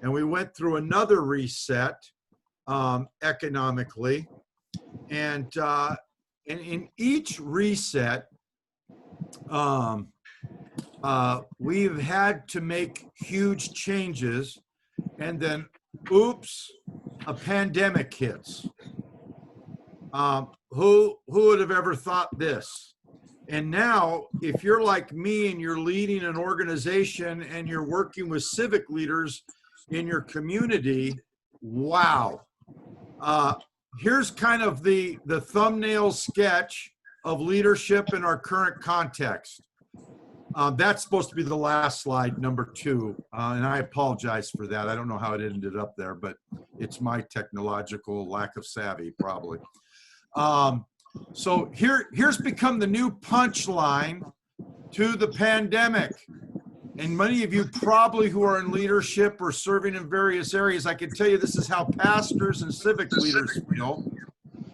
and we went through another reset economically. And in each reset, we've had to make huge changes, and then, oops, a pandemic hits. Who would have ever thought this? And now, if you're like me and you're leading an organization and you're working with civic leaders in your community, wow. Here's kind of the thumbnail sketch of leadership in our current context. That's supposed to be the last slide, number 2, and I apologize for that. I don't know how it ended up there, but it's my technological lack of savvy, probably. So here's become the new punchline to the pandemic. And many of you probably who are in leadership or serving in various areas, I can tell you this is how pastors and civic leaders feel.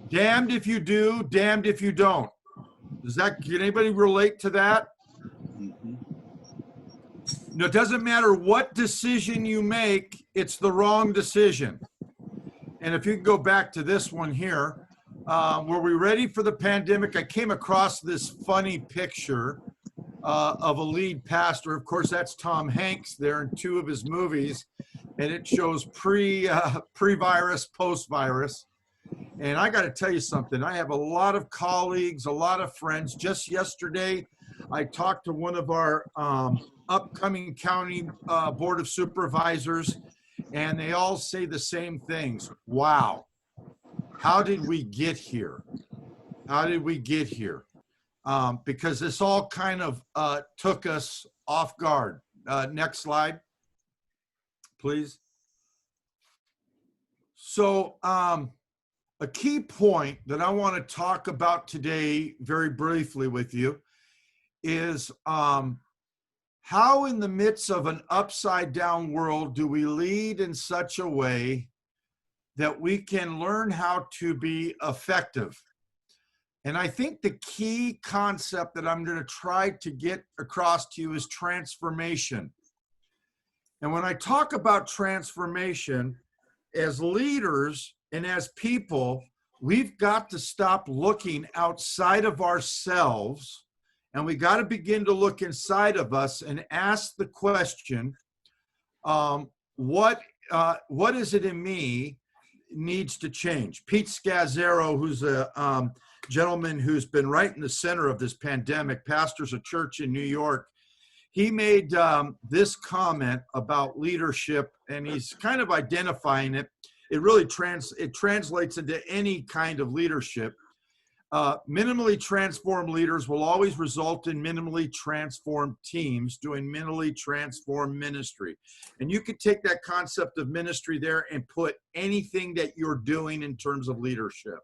Damned if you do, damned if you don't. Can anybody relate to that? No, it doesn't matter what decision you make, it's the wrong decision. And if you can go back to this one here, were we ready for the pandemic? I came across this funny picture of a lead pastor. Of course, that's Tom Hanks there in 2 of his movies, and it shows pre-virus, post-virus. And I got to tell you something. I have a lot of colleagues, a lot of friends. Just yesterday, I talked to one of our upcoming county board of supervisors, and they all say the same things. Wow, how did we get here? How did we get here? Because this all kind of took us off guard. Next slide, please. So a key point that I want to talk about today very briefly with you is how in the midst of an upside down world do we lead in such a way that we can learn how to be effective. And I think the key concept that I'm going to try to get across to you is transformation. And when I talk about transformation, as leaders and as people, we've got to stop looking outside of ourselves, and we got to begin to look inside of us and ask the question, what is it in me needs to change? Pete Scazzaro, who's a gentleman who's been right in the center of this pandemic, pastors a church in New York, he made this comment about leadership, and he's kind of identifying it. It really translates into any kind of leadership. Minimally transformed leaders will always result in minimally transformed teams doing minimally transformed ministry. And you could take that concept of ministry there and put anything that you're doing in terms of leadership.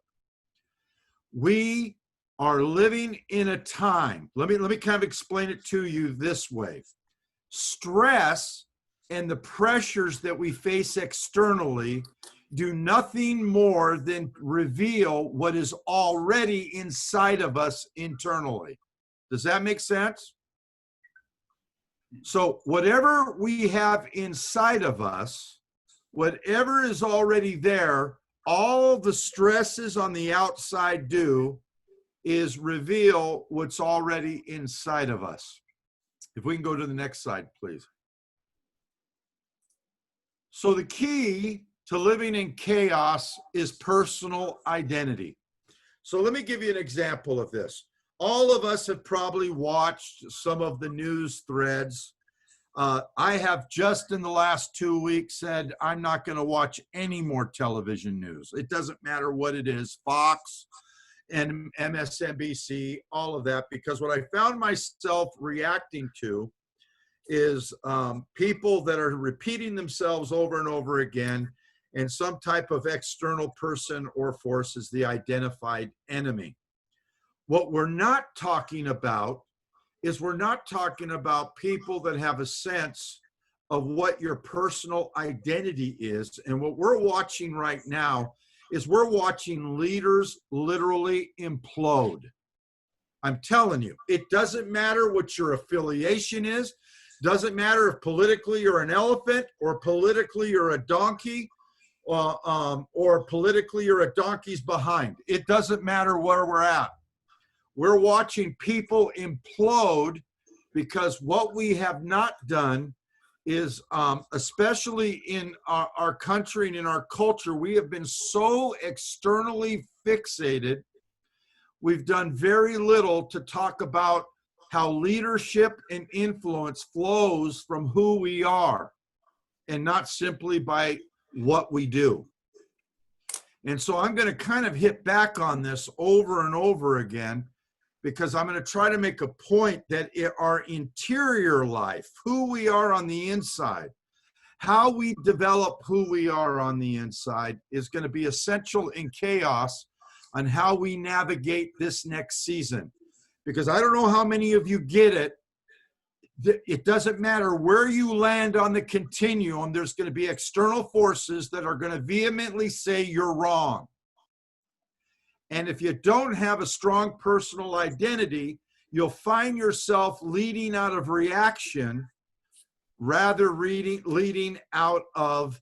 We are living in a time, let me kind of explain it to you this way. Stress and the pressures that we face externally do nothing more than reveal what is already inside of us internally. Does that make sense? So whatever we have inside of us, whatever is already there, all the stresses on the outside do is reveal what's already inside of us. If we can go to the next slide, please. So the key to living in chaos is personal identity. So let me give you an example of this. All of us have probably watched some of the news threads. I have just in the last 2 weeks said I'm not going to watch any more television news. It doesn't matter what it is, Fox and MSNBC, all of that, because what I found myself reacting to is people that are repeating themselves over and over again. and some type of external person or force is the identified enemy. What we're not talking about is we're not talking about people that have a sense of what your personal identity is. And what we're watching right now is we're watching leaders literally implode. I'm telling you, it doesn't matter what your affiliation is. Doesn't matter if politically you're an elephant or politically you're a donkey or politically you're a donkey's behind. It doesn't matter where we're at. We're watching people implode because what we have not done is, especially in our country and in our culture, we have been so externally fixated. We've done very little to talk about how leadership and influence flows from who we are and not simply by what we do. And so I'm going to kind of hit back on this over and over again, because I'm going to try to make a point that our interior life, who we are on the inside, how we develop who we are on the inside, is going to be essential in chaos on how we navigate this next season. Because I don't know how many of you get it. It doesn't matter where you land on the continuum, there's going to be external forces that are going to vehemently say you're wrong. And if you don't have a strong personal identity, you'll find yourself leading out of reaction rather leading out of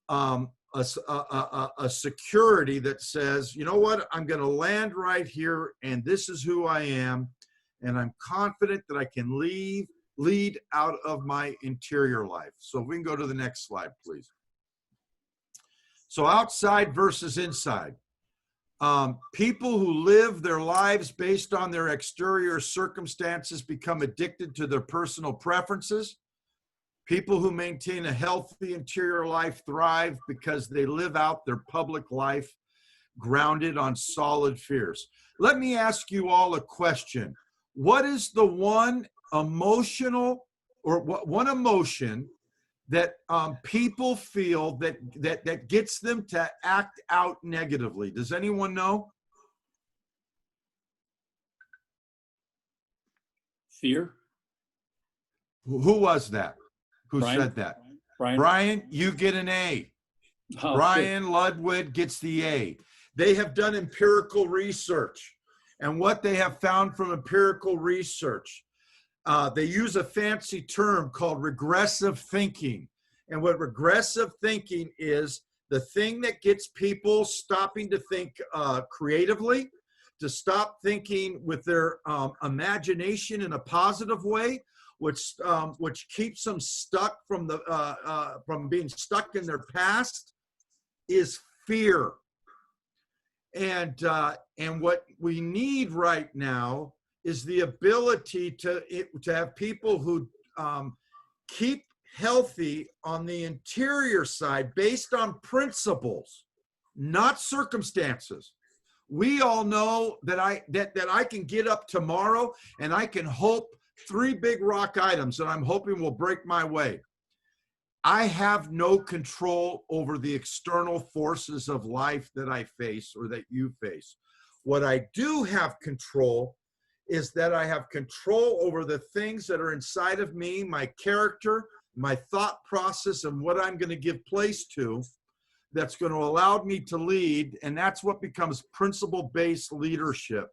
a security that says, you know what, I'm going to land right here and this is who I am. And I'm confident that I can lead out of my interior life. So if we can go to the next slide, please. So outside versus inside. People who live their lives based on their exterior circumstances become addicted to their personal preferences. People who maintain a healthy interior life thrive because they live out their public life grounded on solid fears. Let me ask you all a question. What is the one emotional or one emotion that people feel that gets them to act out negatively? Does anyone know? Fear. Who was that? Who Brian? said that? Brian. Brian, you get an A. Oh, Brian Ludwig gets the A. They have done empirical research. And what they have found from empirical research, they use a fancy term called regressive thinking. And what regressive thinking is, the thing that gets people stopping to think creatively, to stop thinking with their imagination in a positive way, which keeps them stuck from being stuck in their past, is fear. And what we need right now is the ability to have people who keep healthy on the interior side based on principles, not circumstances. We all know that I can get up tomorrow and I can hope 3 big rock items that I'm hoping will break my way. I have no control over the external forces of life that I face or that you face. What I do have control is that I have control over the things that are inside of me, my character, my thought process, and what I'm going to give place to that's going to allow me to lead, and that's what becomes principle-based leadership.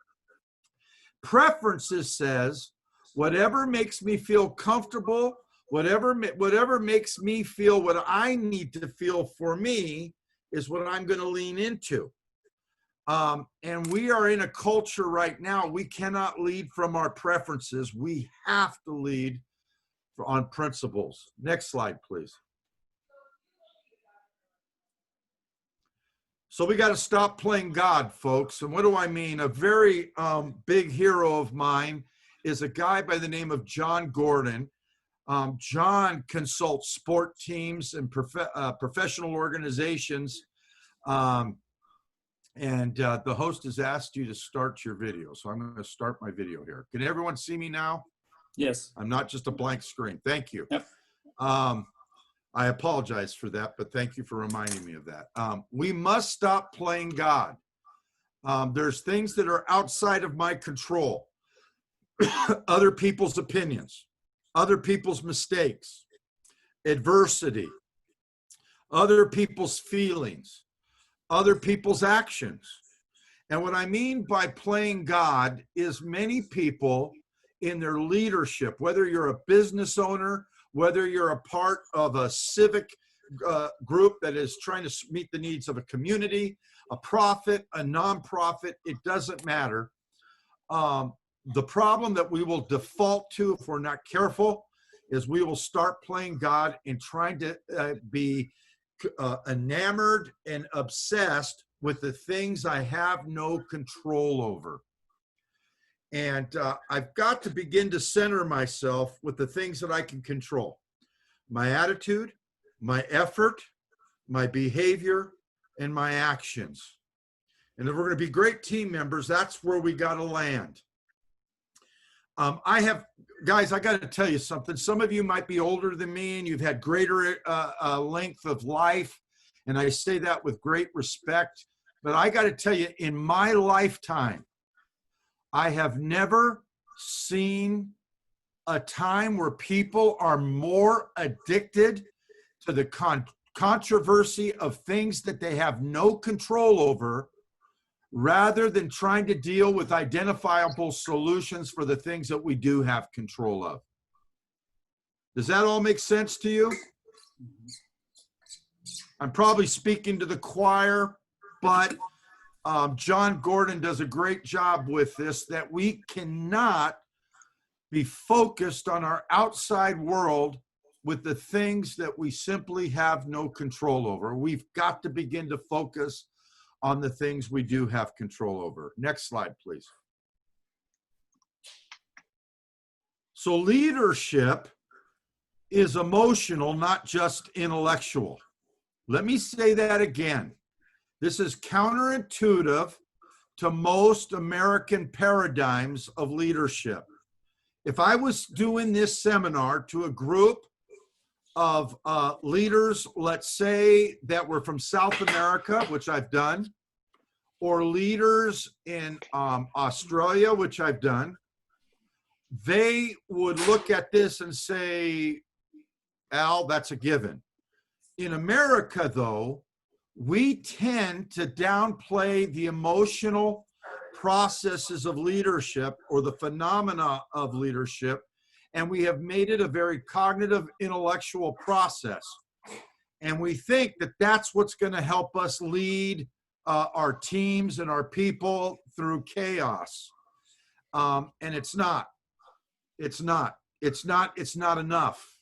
Preferences says, whatever makes me feel comfortable, whatever makes me feel what I need to feel for me is what I'm going to lean into. And we are in a culture right now, we cannot lead from our preferences. We have to lead on principles. Next slide, please. So we got to stop playing God, folks. And what do I mean? A very big hero of mine is a guy by the name of John Gordon. John consults sport teams and professional organizations. And the host has asked you to start your video. So I'm going to start my video here. Can everyone see me now? Yes. I'm not just a blank screen. Thank you. Yep. I apologize for that, but thank you for reminding me of that. We must stop playing God. There's things that are outside of my control. Other people's opinions, other people's mistakes, adversity, other people's feelings, other people's actions. And what I mean by playing God is many people in their leadership, whether you're a business owner, whether you're a part of a civic group that is trying to meet the needs of a community, a profit, a nonprofit, it doesn't matter. The problem that we will default to if we're not careful is we will start playing God and trying to be enamored and obsessed with the things I have no control over. And I've got to begin to center myself with the things that I can control. My attitude, my effort, my behavior, and my actions. And if we're going to be great team members, that's where we got to land. Guys, I got to tell you something. Some of you might be older than me and you've had greater length of life. And I say that with great respect. But I got to tell you, in my lifetime, I have never seen a time where people are more addicted to the controversy of things that they have no control over, rather than trying to deal with identifiable solutions for the things that we do have control of. Does that all make sense to you? I'm probably speaking to the choir, but John Gordon does a great job with this, that we cannot be focused on our outside world with the things that we simply have no control over. We've got to begin to focus on the things we do have control over. Next slide, please. So leadership is emotional, not just intellectual. Let me say that again. This is counterintuitive to most American paradigms of leadership. If I was doing this seminar to a group of leaders, let's say that were from South America, which I've done, or leaders in Australia, which I've done, they would look at this and say, Al, that's a given. In America, though, we tend to downplay the emotional processes of leadership or the phenomena of leadership, and we have made it a very cognitive, intellectual process. And we think that that's what's going to help us lead our teams and our people through chaos. And it's not. It's not. It's not enough.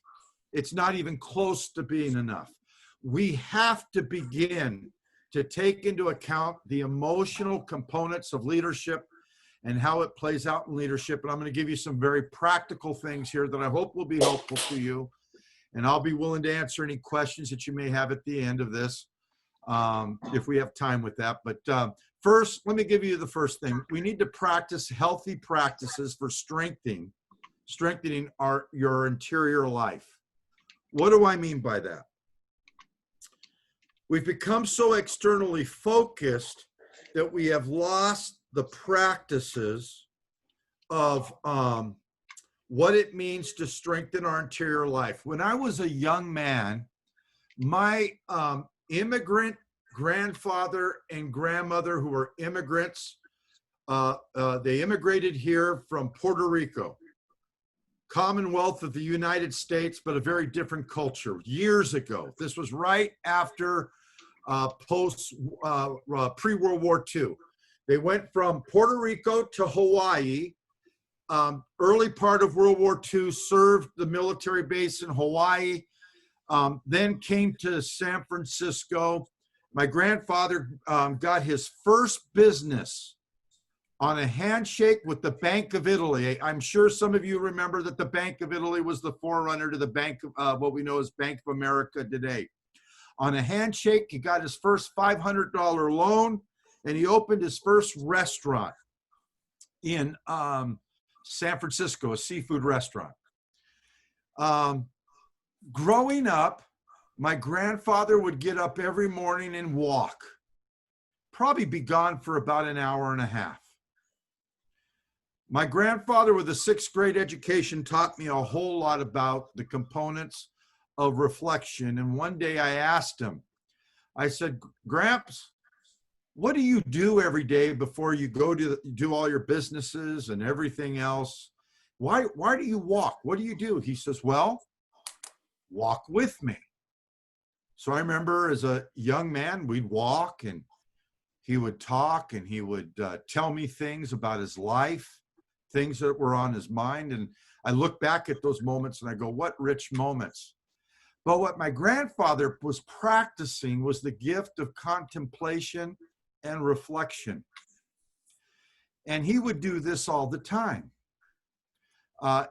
It's not even close to being enough. We have to begin to take into account the emotional components of leadership and how it plays out in leadership. And I'm going to give you some very practical things here that I hope will be helpful to you. And I'll be willing to answer any questions that you may have at the end of this, if we have time with that. But first, let me give you the first thing. We need to practice healthy practices for strengthening your interior life. What do I mean by that? We've become so externally focused that we have lost the practices of what it means to strengthen our interior life. When I was a young man, my immigrant grandfather and grandmother, who were immigrants, they immigrated here from Puerto Rico, Commonwealth of the United States, but a very different culture. Years ago, this was right after pre-World War II. They went from Puerto Rico to Hawaii. Early part of World War II, served the military base in Hawaii, then came to San Francisco. My grandfather got his first business on a handshake with the Bank of Italy. I'm sure some of you remember that the Bank of Italy was the forerunner to the Bank of what we know as Bank of America today. On a handshake, he got his first $500 loan, and he opened his first restaurant in San Francisco, a seafood restaurant. Growing up, My grandfather would get up every morning and walk, probably be gone for about an hour and a half. My grandfather with a 6th grade education taught me a whole lot about the components of reflection. And one day I asked him, I said, Gramps, what do you do every day before you go to do all your businesses and everything else? Why do you walk? What do you do? He says, well, walk with me. So I remember as a young man, we'd walk and he would talk and he would tell me things about his life, things that were on his mind. And I look back at those moments and I go, what rich moments. But what my grandfather was practicing was the gift of contemplation and reflection. And he would do this all the time.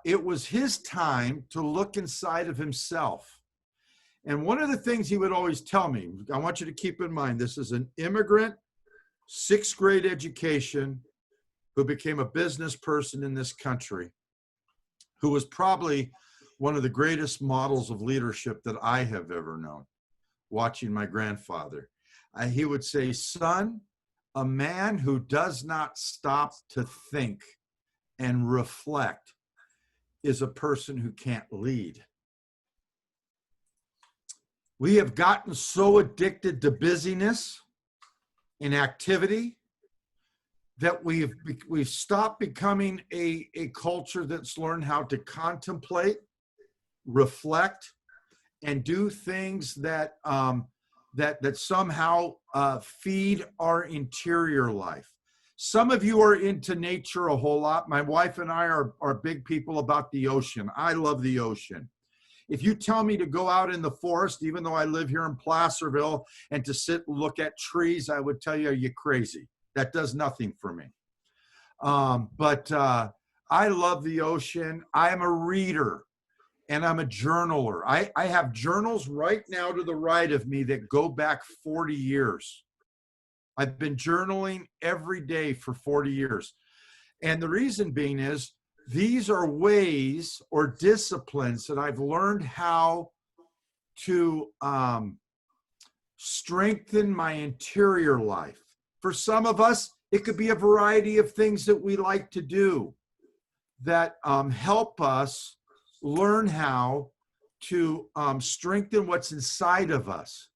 It was his time to look inside of himself. And one of the things he would always tell me, I want you to keep in mind, this is an immigrant, 6th grade education, who became a business person in this country, who was probably one of the greatest models of leadership that I have ever known, watching my grandfather. He would say, son, a man who does not stop to think and reflect is a person who can't lead. We have gotten so addicted to busyness and activity that we've stopped becoming a culture that's learned how to contemplate, reflect, and do things that that somehow feed our interior life. Some of you are into nature a whole lot. My wife and I are big people about the ocean. I love the ocean. If you tell me to go out in the forest, even though I live here in Placerville, and to sit and look at trees, I would tell you, are you crazy? That does nothing for me. But I love the ocean. I am a reader and I'm a journaler. I have journals right now to the right of me that go back 40 years. I've been journaling every day for 40 years. And the reason being is, these are ways or disciplines that I've learned how to strengthen my interior life. For some of us, it could be a variety of things that we like to do that help us learn how to strengthen what's inside of us.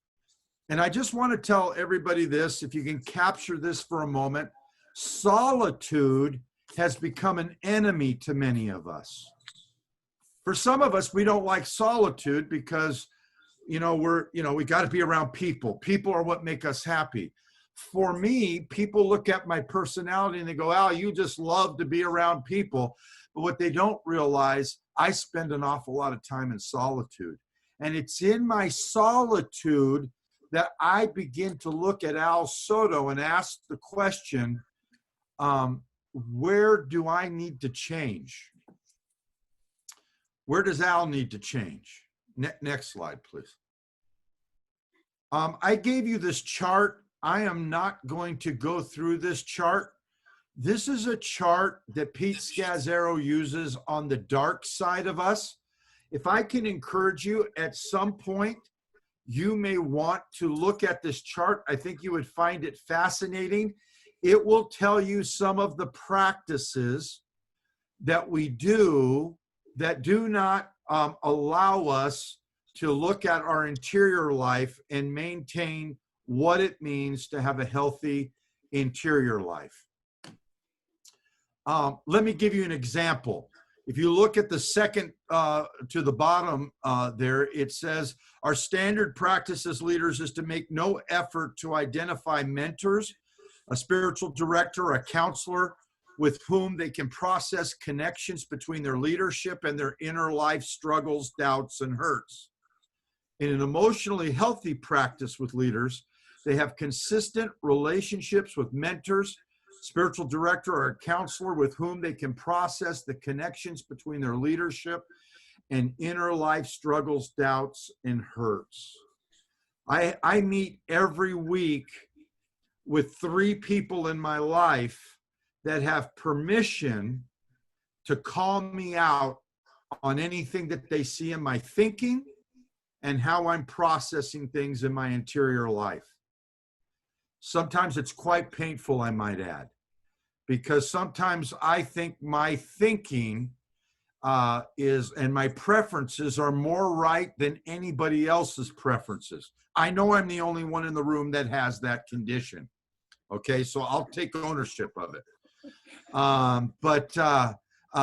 And I just want to tell everybody this, if you can capture this for a moment, solitude has become an enemy to many of us. For some of us, we don't like solitude because, we got to be around people. People are what make us happy. For me, people look at my personality and they go, Al, you just love to be around people. But what they don't realize, I spend an awful lot of time in solitude. And it's in my solitude that I begin to look at Al Soto and ask the question, where do I need to change? Where does Al need to change? Next slide, please. I gave you this chart. I am not going to go through this chart. This is a chart that Pete Scazzaro uses on the dark side of us. If I can encourage you at some point, you may want to look at this chart. I think you would find it fascinating. It will tell you some of the practices that we do that do not allow us to look at our interior life and maintain what it means to have a healthy interior life. Let me give you an example. If you look at the second to the bottom there, it says, our standard practice as leaders is to make no effort to identify mentors, a spiritual director, a counselor with whom they can process connections between their leadership and their inner life struggles, doubts, and hurts. In an emotionally healthy practice with leaders, they have consistent relationships with mentors, spiritual director, or a counselor with whom they can process the connections between their leadership and inner life struggles, doubts, and hurts. I meet every week with 3 people in my life that have permission to call me out on anything that they see in my thinking and how I'm processing things in my interior life. Sometimes it's quite painful, I might add, because sometimes I think my thinking and my preferences are more right than anybody else's preferences. I know I'm the only one in the room that has that condition. Okay, so I'll take ownership of it. But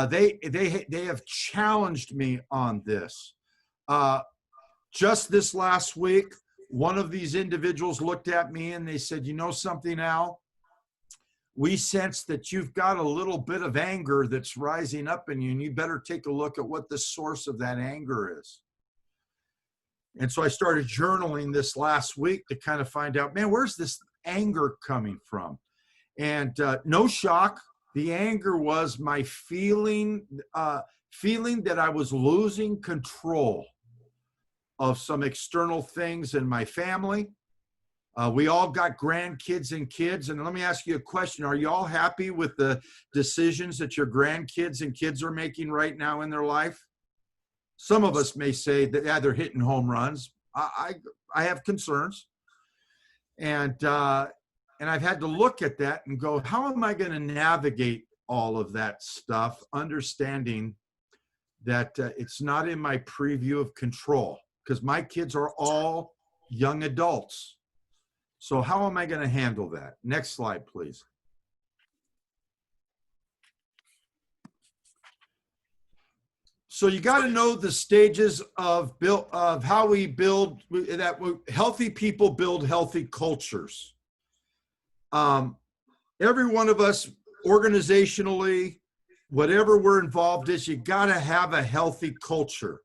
they have challenged me on this. Just this last week, one of these individuals looked at me and they said, "You know something, Al? We sense that you've got a little bit of anger that's rising up in you, and you better take a look at what the source of that anger is." And so I started journaling this last week to kind of find out, man, where's this anger coming from? And no shock, the anger was my feeling that I was losing control of some external things in my family. We all got grandkids and kids. And let me ask you a question. Are you all happy with the decisions that your grandkids and kids are making right now in their life? Some of us may say that, yeah, they're hitting home runs. I have concerns. And I've had to look at that and go, how am I going to navigate all of that stuff, understanding that it's not in my preview of control, because my kids are all young adults. So how am I going to handle that? Next slide, please. So you got to know the stages of how we build, healthy people build healthy cultures. Every one of us, organizationally, whatever we're involved in, you got to have a healthy culture.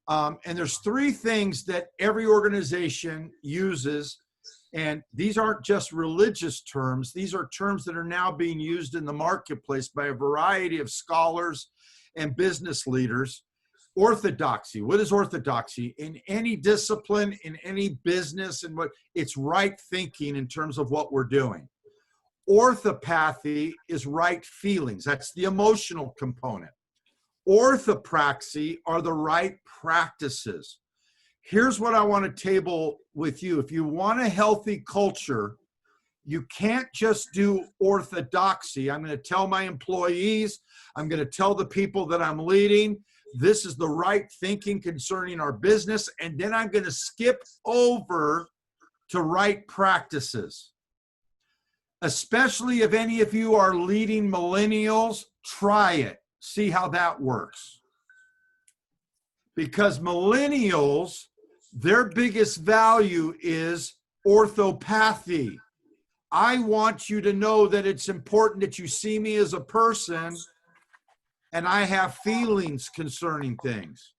And there's three things that every organization uses. And these aren't just religious terms. These are terms that are now being used in the marketplace by a variety of scholars and business leaders. Orthodoxy. What is orthodoxy? In any discipline, in any business, and what it's right thinking in terms of what we're doing. Orthopathy is right feelings. That's the emotional component. Orthopraxy are the right practices. Here's what I want to table with you. If you want a healthy culture, you can't just do orthodoxy. I'm going to tell my employees, I'm going to tell the people that I'm leading, this is the right thinking concerning our business, and then I'm going to skip over to right practices. Especially if any of you are leading millennials, try it. See how that works. Because millennials, their biggest value is orthopathy. I want you to know that it's important that you see me as a person and I have feelings concerning things.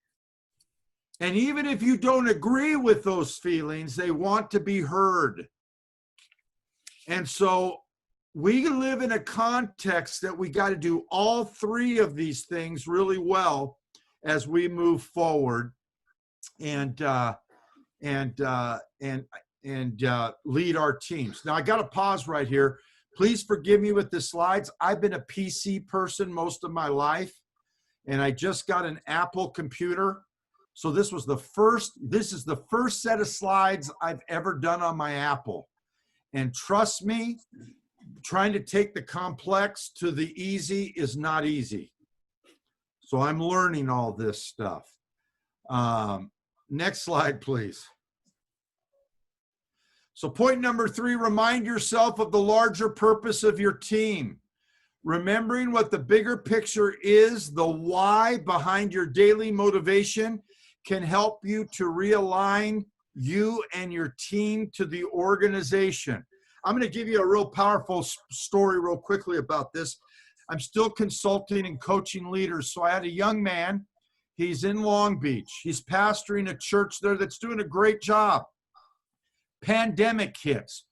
And even if you don't agree with those feelings, they want to be heard. And so we live in a context that we got to do all three of these things really well as we move forward and lead our teams. Now I got to pause right here. Please forgive me with the slides. I've been a PC person most of my life, and I just got an Apple computer. So this is the first set of slides I've ever done on my Apple. And trust me, trying to take the complex to the easy is not easy. So I'm learning all this stuff. Next slide, please. So point number 3, remind yourself of the larger purpose of your team. Remembering what the bigger picture is, the why behind your daily motivation, can help you to realign you and your team to the organization. I'm going to give you a real powerful story real quickly about this. I'm still consulting and coaching leaders. So I had a young man. He's in Long Beach. He's pastoring a church there that's doing a great job. Pandemic hits.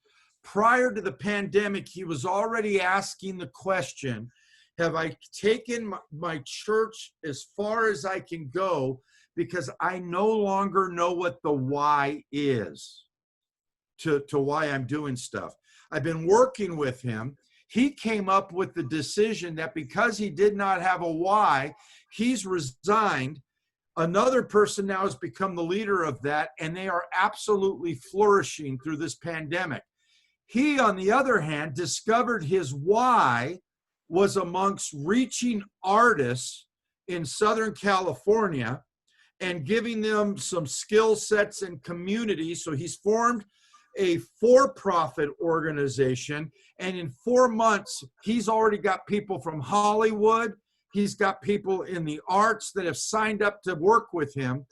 Prior to the pandemic, he was already asking the question, have I taken my church as far as I can go, because I no longer know what the why is to why I'm doing stuff. I've been working with him. He came up with the decision that because he did not have a why, he's resigned Another person now has become the leader of that, and they are absolutely flourishing through this pandemic. He, on the other hand, discovered his why was amongst reaching artists in Southern California and giving them some skill sets and community. So he's formed a for-profit organization, and in 4 months, he's already got people from Hollywood. He's got people in the arts that have signed up to work with him.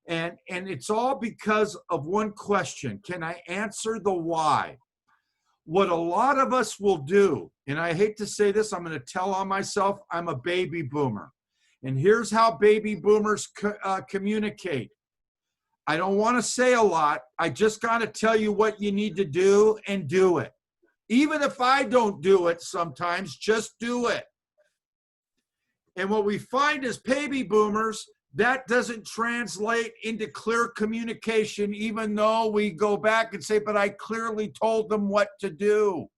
And it's all because of one question. Can I answer the why? What a lot of us will do, and I hate to say this, I'm going to tell on myself, I'm a baby boomer. And here's how baby boomers communicate. I don't want to say a lot. I just got to tell you what you need to do and do it. Even if I don't do it sometimes, just do it. And what we find as baby boomers, that doesn't translate into clear communication, even though we go back and say, but I clearly told them what to do.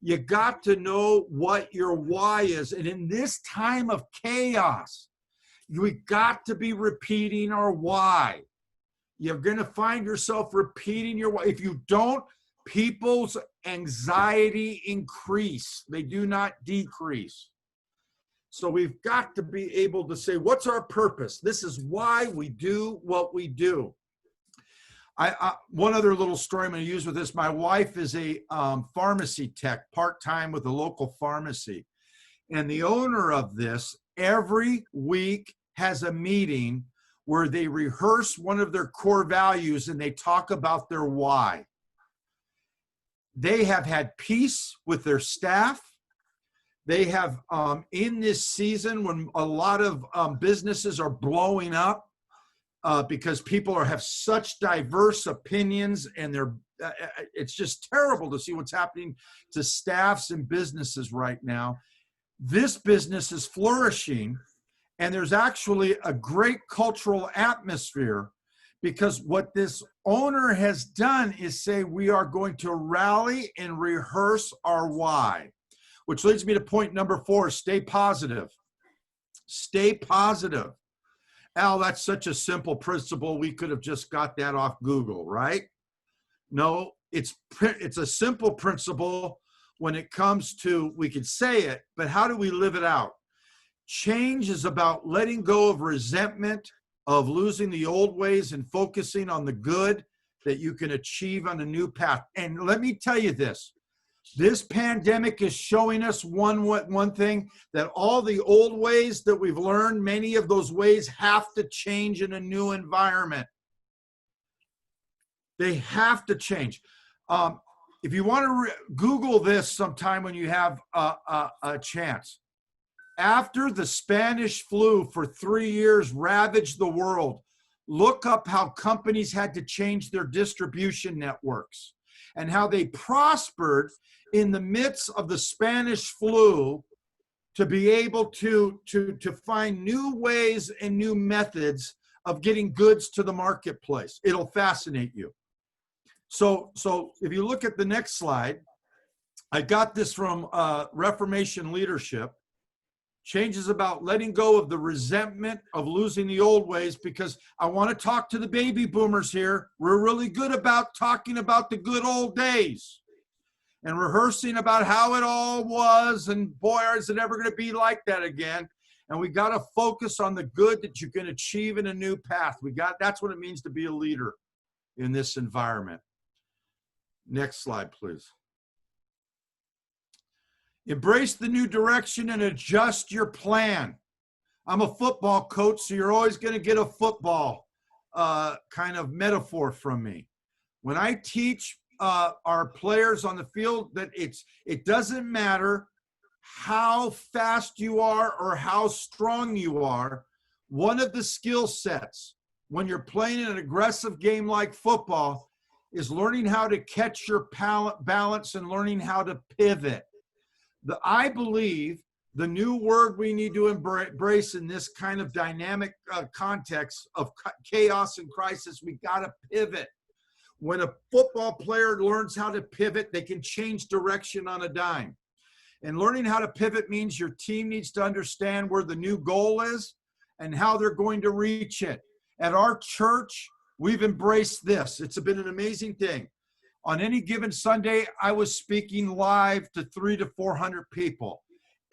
You got to know what your why is. And in this time of chaos, we got to be repeating our why. You're going to find yourself repeating your why. If you don't, people's anxiety increase. They do not decrease. So we've got to be able to say, what's our purpose? This is why we do what we do. One other little story I'm going to use with this. My wife is a pharmacy tech, part-time with a local pharmacy. And the owner of this every week has a meeting where they rehearse one of their core values and they talk about their why. They have had peace with their staff. They have, in this season when a lot of businesses are blowing up because people have such diverse opinions, and it's just terrible to see what's happening to staffs and businesses right now. This business is flourishing, and there's actually a great cultural atmosphere because what this owner has done is say, we are going to rally and rehearse our why. Which leads me to point number 4, stay positive. Stay positive. Al, that's such a simple principle. We could have just got that off Google, right? No, it's a simple principle when it comes to, we could say it, but how do we live it out? Change is about letting go of resentment, of losing the old ways and focusing on the good that you can achieve on a new path. And let me tell you this. This pandemic is showing us one thing, that all the old ways that we've learned, many of those ways have to change in a new environment. They have to change. If you want to Google this sometime when you have a chance. After the Spanish flu for 3 years ravaged the world, look up how companies had to change their distribution networks and how they prospered in the midst of the Spanish flu to be able to find new ways and new methods of getting goods to the marketplace. It'll fascinate you. So if you look at the next slide, I got this from Reformation Leadership. Change is about letting go of the resentment of losing the old ways, because I want to talk to the baby boomers here. We're really good about talking about the good old days and rehearsing about how it all was, and boy, is it ever going to be like that again. And we got to focus on the good that you can achieve in a new path. That's what it means to be a leader in this environment. Next slide, please. Embrace the new direction and adjust your plan. I'm a football coach, so you're always going to get a football kind of metaphor from me. When I teach our players on the field that it doesn't matter how fast you are or how strong you are, one of the skill sets when you're playing an aggressive game like football is learning how to catch your balance and learning how to pivot. I believe the new word we need to embrace in this kind of dynamic context of chaos and crisis, we got to pivot. When a football player learns how to pivot, they can change direction on a dime. And learning how to pivot means your team needs to understand where the new goal is and how they're going to reach it. At our church, we've embraced this. It's been an amazing thing. On any given Sunday, I was speaking live to 300 to 400 people.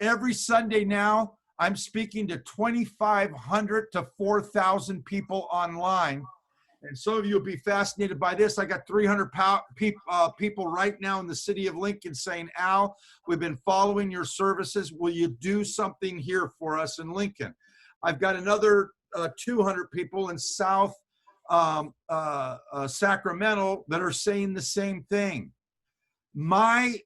Every Sunday now, I'm speaking to 2,500 to 4,000 people online. And some of you will be fascinated by this. I got 300 people right now in the city of Lincoln saying, Al, we've been following your services. Will you do something here for us in Lincoln? I've got another 200 people in South Sacramento that are saying the same thing. My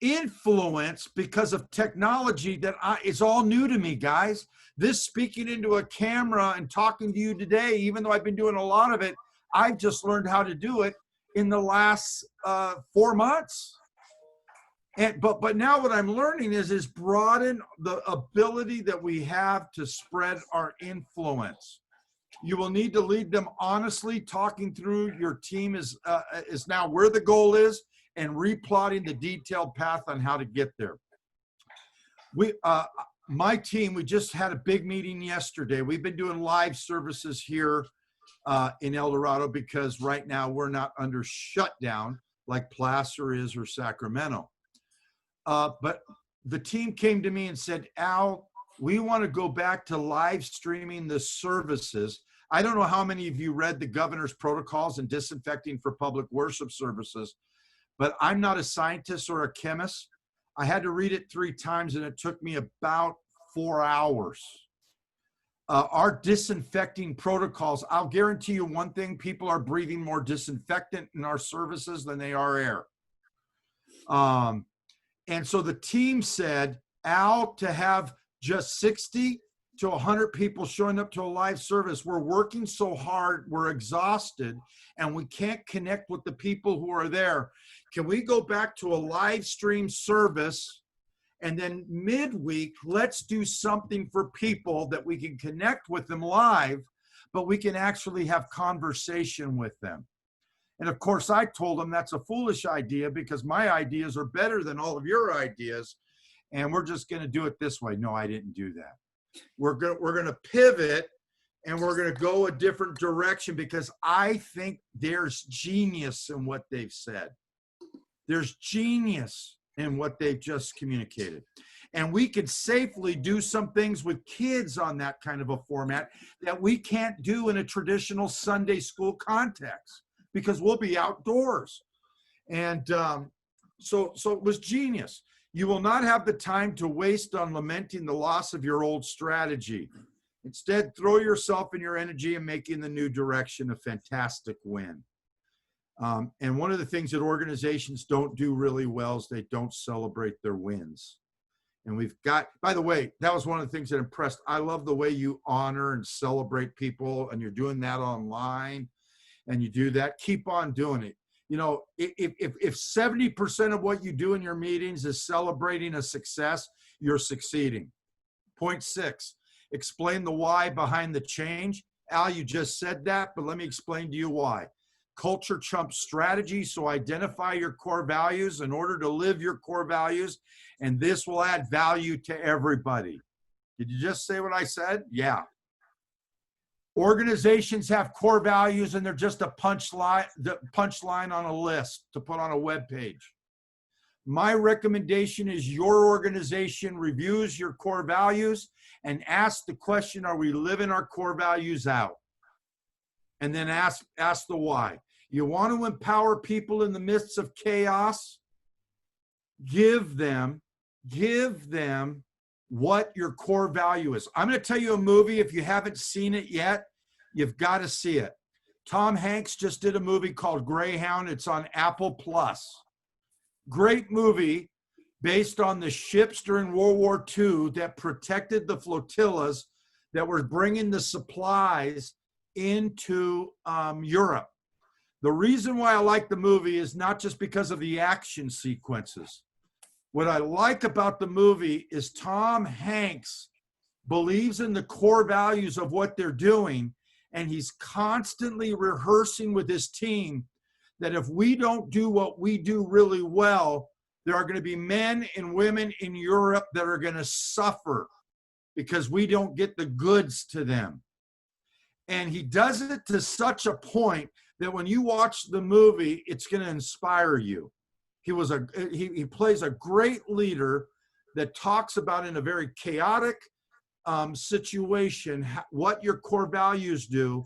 influence, because of technology that is all new to me, guys. This speaking into a camera and talking to you today, even though I've been doing a lot of it, I've just learned how to do it in the last 4 months. But now what I'm learning is broaden the ability that we have to spread our influence. You will need to lead them honestly. Talking through your team is now where the goal is, and replotting the detailed path on how to get there. My team, we just had a big meeting yesterday. We've been doing live services here in El Dorado because right now we're not under shutdown like Placer is or Sacramento. But the team came to me and said, Al, we want to go back to live streaming the services. I don't know how many of you read the governor's protocols and disinfecting for public worship services, but I'm not a scientist or a chemist. I had to read it 3 times and it took me about 4 hours. Our disinfecting protocols, I'll guarantee you one thing, people are breathing more disinfectant in our services than they are air. And so the team said, Al, to have just 60 to 100 people showing up to a live service, we're working so hard, we're exhausted, and we can't connect with the people who are there. Can we go back to a live stream service, and then midweek, let's do something for people that we can connect with them live, but we can actually have conversation with them. And of course, I told them that's a foolish idea because my ideas are better than all of your ideas, and we're just going to do it this way. No, I didn't do that. We're going to pivot, and we're going to go a different direction because I think there's genius in what they've said. There's genius in what they've just communicated. And we could safely do some things with kids on that kind of a format that we can't do in a traditional Sunday school context because we'll be outdoors. And so it was genius. You will not have the time to waste on lamenting the loss of your old strategy. Instead, throw yourself and your energy in making the new direction a fantastic win. And one of the things that organizations don't do really well is they don't celebrate their wins. And we've got, by the way, that was one of the things that impressed. I love the way you honor and celebrate people, and you're doing that online, and you do that. Keep on doing it. You know, if 70% of what you do in your meetings is celebrating a success, you're succeeding. Point 6, explain the why behind the change. Al, you just said that, but let me explain to you why. Culture trumps strategy, so identify your core values in order to live your core values, and this will add value to everybody. Did you just say what I said? Yeah. Organizations have core values, and they're just a punchline on a list to put on a web page. My recommendation is your organization reviews your core values and ask the question, are we living our core values out? And then ask the why. You want to empower people in the midst of chaos? Give them what your core value is. I'm going to tell you a movie. If you haven't seen it yet, you've got to see it. Tom Hanks just did a movie called Greyhound. It's on Apple Plus. Great movie based on the ships during World War II that protected the flotillas that were bringing the supplies into Europe. The reason why I like the movie is not just because of the action sequences. What I like about the movie is Tom Hanks believes in the core values of what they're doing, and he's constantly rehearsing with his team that if we don't do what we do really well, there are going to be men and women in Europe that are going to suffer because we don't get the goods to them. And he does it to such a point that when you watch the movie, it's going to inspire you. He plays a great leader that talks about, in a very chaotic situation, what your core values do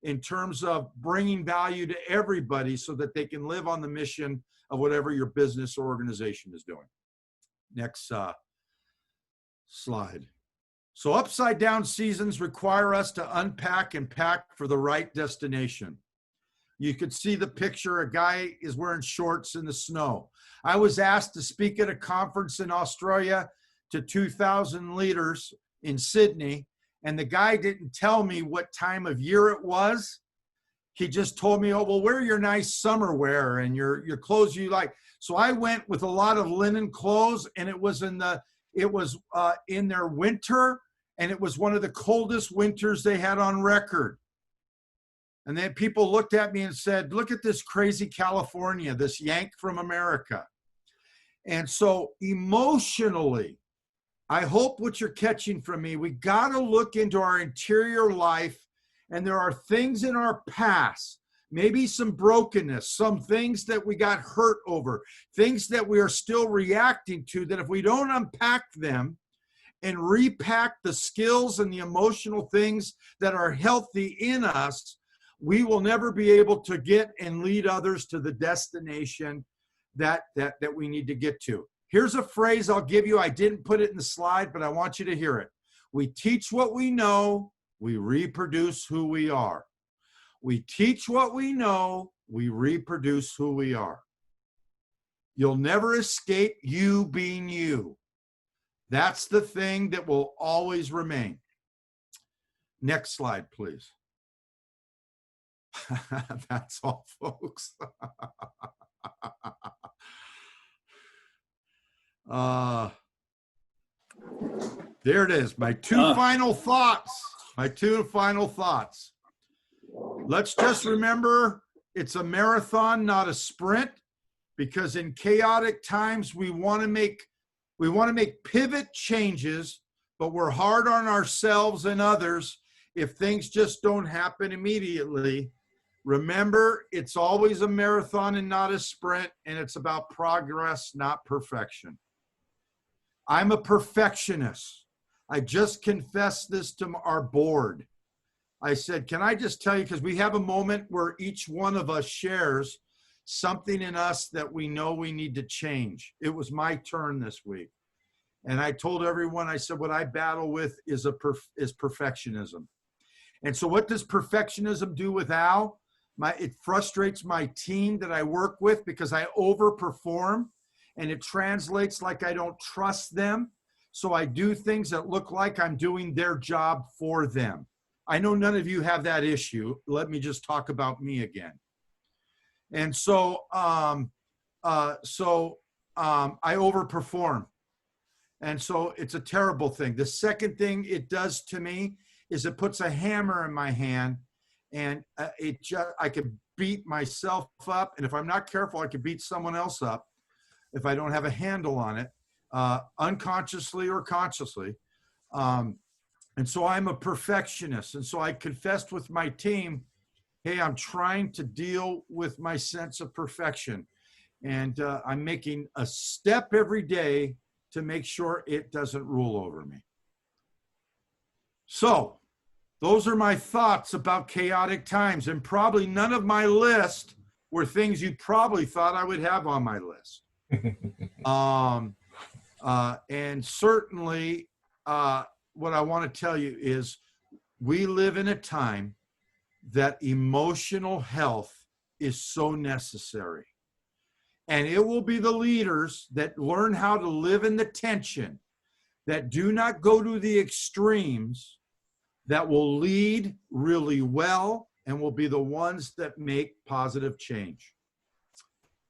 in terms of bringing value to everybody so that they can live on the mission of whatever your business or organization is doing. Next slide. So upside down seasons require us to unpack and pack for the right destination. You could see the picture. A guy is wearing shorts in the snow. I was asked to speak at a conference in Australia to 2,000 leaders in Sydney, and the guy didn't tell me what time of year it was. He just told me, oh, well, wear your nice summer wear and your clothes you like. So I went with a lot of linen clothes, and it was in their winter, and it was one of the coldest winters they had on record. And then people looked at me and said, look at this crazy California, this yank from America. And so emotionally, I hope what you're catching from me, we got to look into our interior life, and there are things in our past, maybe some brokenness, some things that we got hurt over, things that we are still reacting to, that if we don't unpack them and repack the skills and the emotional things that are healthy in us, we will never be able to get and lead others to the destination that we need to get to. Here's a phrase I'll give you. I didn't put it in the slide, but I want you to hear it. We teach what we know, we reproduce who we are. We teach what we know, we reproduce who we are. You'll never escape you being you. That's the thing that will always remain. Next slide, please. That's all, folks. There it is. My two final thoughts. Let's just remember, it's a marathon, not a sprint, because in chaotic times we want to make pivot changes, but we're hard on ourselves and others if things just don't happen immediately. Remember, it's always a marathon and not a sprint, and it's about progress, not perfection. I'm a perfectionist. I just confessed this to our board. I said, can I just tell you, because we have a moment where each one of us shares something in us that we know we need to change. It was my turn this week. And I told everyone, I said, what I battle with is perfectionism. And so what does perfectionism do with Al? It frustrates my team that I work with because I overperform, and it translates like I don't trust them. So I do things that look like I'm doing their job for them. I know none of you have that issue. Let me just talk about me again. And so, I overperform. And so it's a terrible thing. The second thing it does to me is it puts a hammer in my hand, and I could beat myself up. And if I'm not careful, I could beat someone else up if I don't have a handle on it, unconsciously or consciously. And so I'm a perfectionist. And so I confessed with my team, hey, I'm trying to deal with my sense of perfection. And I'm making a step every day to make sure it doesn't rule over me. So those are my thoughts about chaotic times. And probably none of my list were things you probably thought I would have on my list. And certainly what I want to tell you is we live in a time that emotional health is so necessary. And it will be the leaders that learn how to live in the tension, that do not go to the extremes, that will lead really well and will be the ones that make positive change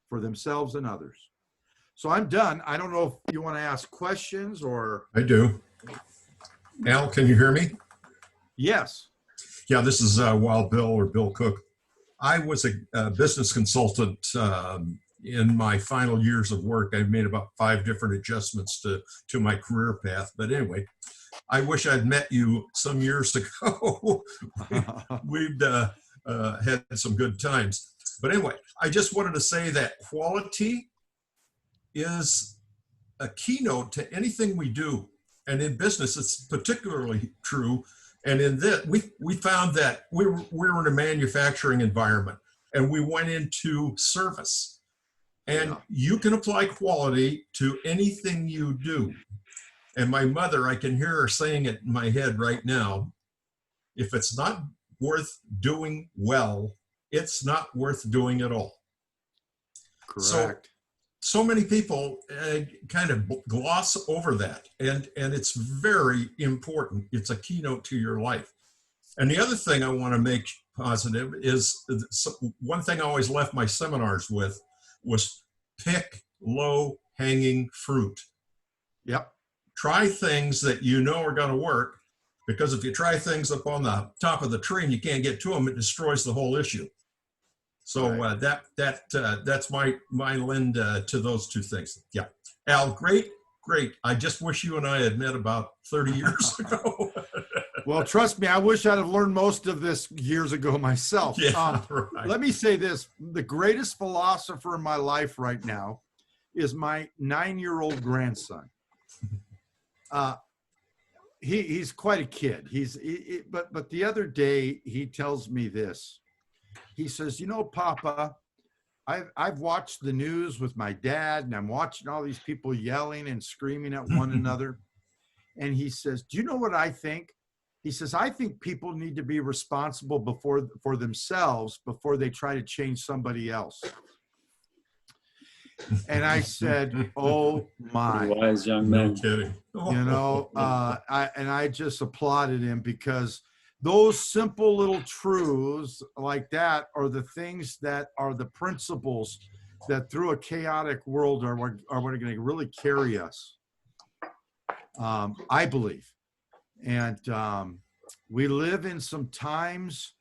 for themselves and others. So I'm done. I don't know if you want to ask questions or. I do. Al, can you hear me? Yes. Yeah, this is Wild Bill or Bill Cook. I was a business consultant in my final years of work. I've made about 5 different adjustments to my career path. But anyway, I wish I'd met you some years ago. We'd had some good times. But anyway, I just wanted to say that quality is a keynote to anything we do. And in business, it's particularly true. And in this, we found that we were in a manufacturing environment and we went into service. And you can apply quality to anything you do. And my mother, I can hear her saying it in my head right now. If it's not worth doing well, it's not worth doing at all. Correct. So many people kind of gloss over that. And it's very important. It's a keynote to your life. And the other thing I want to make positive is one thing I always left my seminars with was pick low-hanging fruit. Yep. Try things that you know are going to work, because if you try things up on the top of the tree and you can't get to them, it destroys the whole issue. So that's my lend to those two things. Yeah. Al, great. I just wish you and I had met about 30 years ago. Well, trust me, I wish I'd have learned most of this years ago myself. Yeah, right. Let me say this. The greatest philosopher in my life right now is my 9-year-old grandson. He's quite a kid. But the other day he tells me this. He says, Papa, I've watched the news with my dad, and I'm watching all these people yelling and screaming at one another. And he says, do you know what I think? He says, I think people need to be responsible for themselves before they try to change somebody else. And I said, oh my. Wise young man. No kidding. I just applauded him, because those simple little truths like that are the things that are the principles that through a chaotic world are what are going to really carry us, I believe. And we live in some times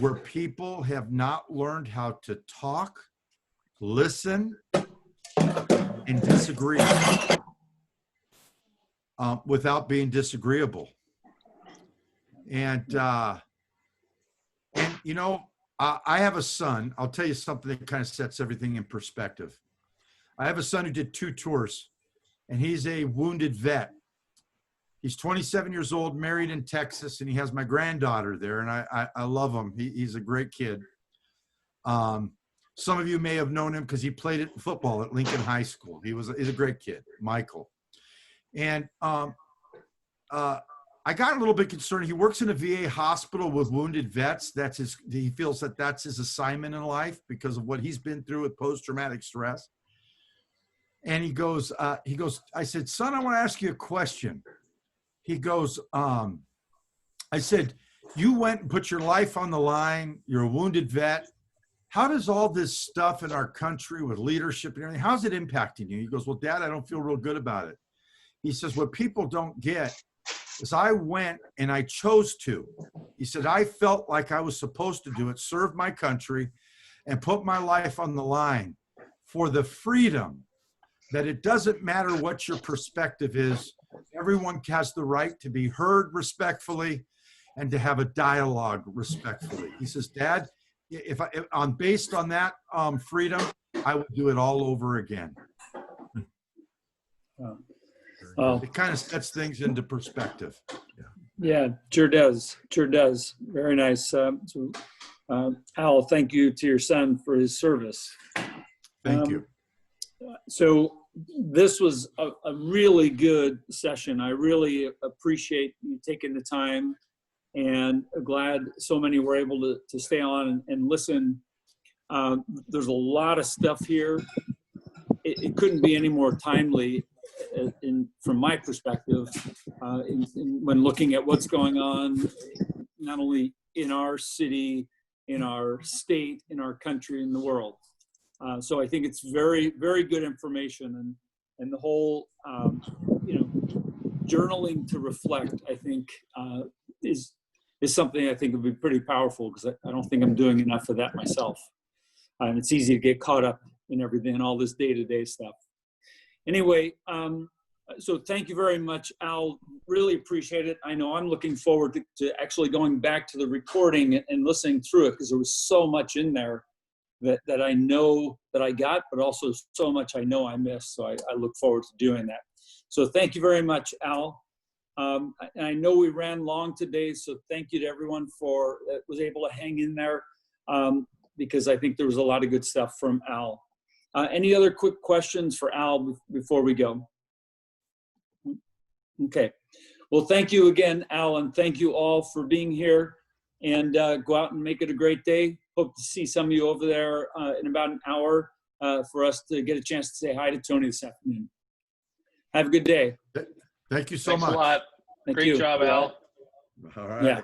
where people have not learned how to talk, listen, and disagree without being disagreeable. And I have a son. I'll tell you something that kind of sets everything in perspective. I have a son who did 2 tours, and he's a wounded vet. He's 27 years old, married in Texas, and he has my granddaughter there, and I love him. He's a great kid. Some of you may have known him because he played football at Lincoln High School. He's a great kid, Michael. And I got a little bit concerned. He works in a VA hospital with wounded vets. He feels that that's his assignment in life because of what he's been through with post-traumatic stress. And he goes, I said, son, I want to ask you a question. He goes, I said, you went and put your life on the line. You're a wounded vet. How does all this stuff in our country with leadership and everything, how's it impacting you? He goes, well, Dad, I don't feel real good about it. He says, what people don't get is I went and I chose to. He said, I felt like I was supposed to do it, serve my country, and put my life on the line for the freedom that it doesn't matter what your perspective is. Everyone has the right to be heard respectfully and to have a dialogue respectfully. He says, Dad, based on that freedom, I would do it all over again. It kind of sets things into perspective. Yeah, sure does. Sure does. Very nice. Al, thank you to your son for his service. Thank you. So this was a really good session. I really appreciate you taking the time, and glad so many were able to stay on and listen. There's a lot of stuff here. It couldn't be any more timely from my perspective when looking at what's going on, not only in our city, in our state, in our country, in the world. So I think it's very, very good information, and the whole, journaling to reflect, I think, is something I think would be pretty powerful, because I don't think I'm doing enough of that myself. And it's easy to get caught up in everything and all this day-to-day stuff. Anyway, So thank you very much, Al. Really appreciate it. I know I'm looking forward to actually going back to the recording and listening through it, because there was so much in there that I know that I got, but also so much I know I missed. So I look forward to doing that. So thank you very much, Al. And I know we ran long today, so thank you to everyone that was able to hang in there, because I think there was a lot of good stuff from Al. Any other quick questions for Al before we go? Okay. Well, thank you again, Al, and thank you all for being here. And go out and make it a great day. Hope to see some of you over there in about an hour for us to get a chance to say hi to Tony this afternoon. Have a good day. Thank you so much. Thanks a lot. Thank Great you. job, Al. All right. Yeah.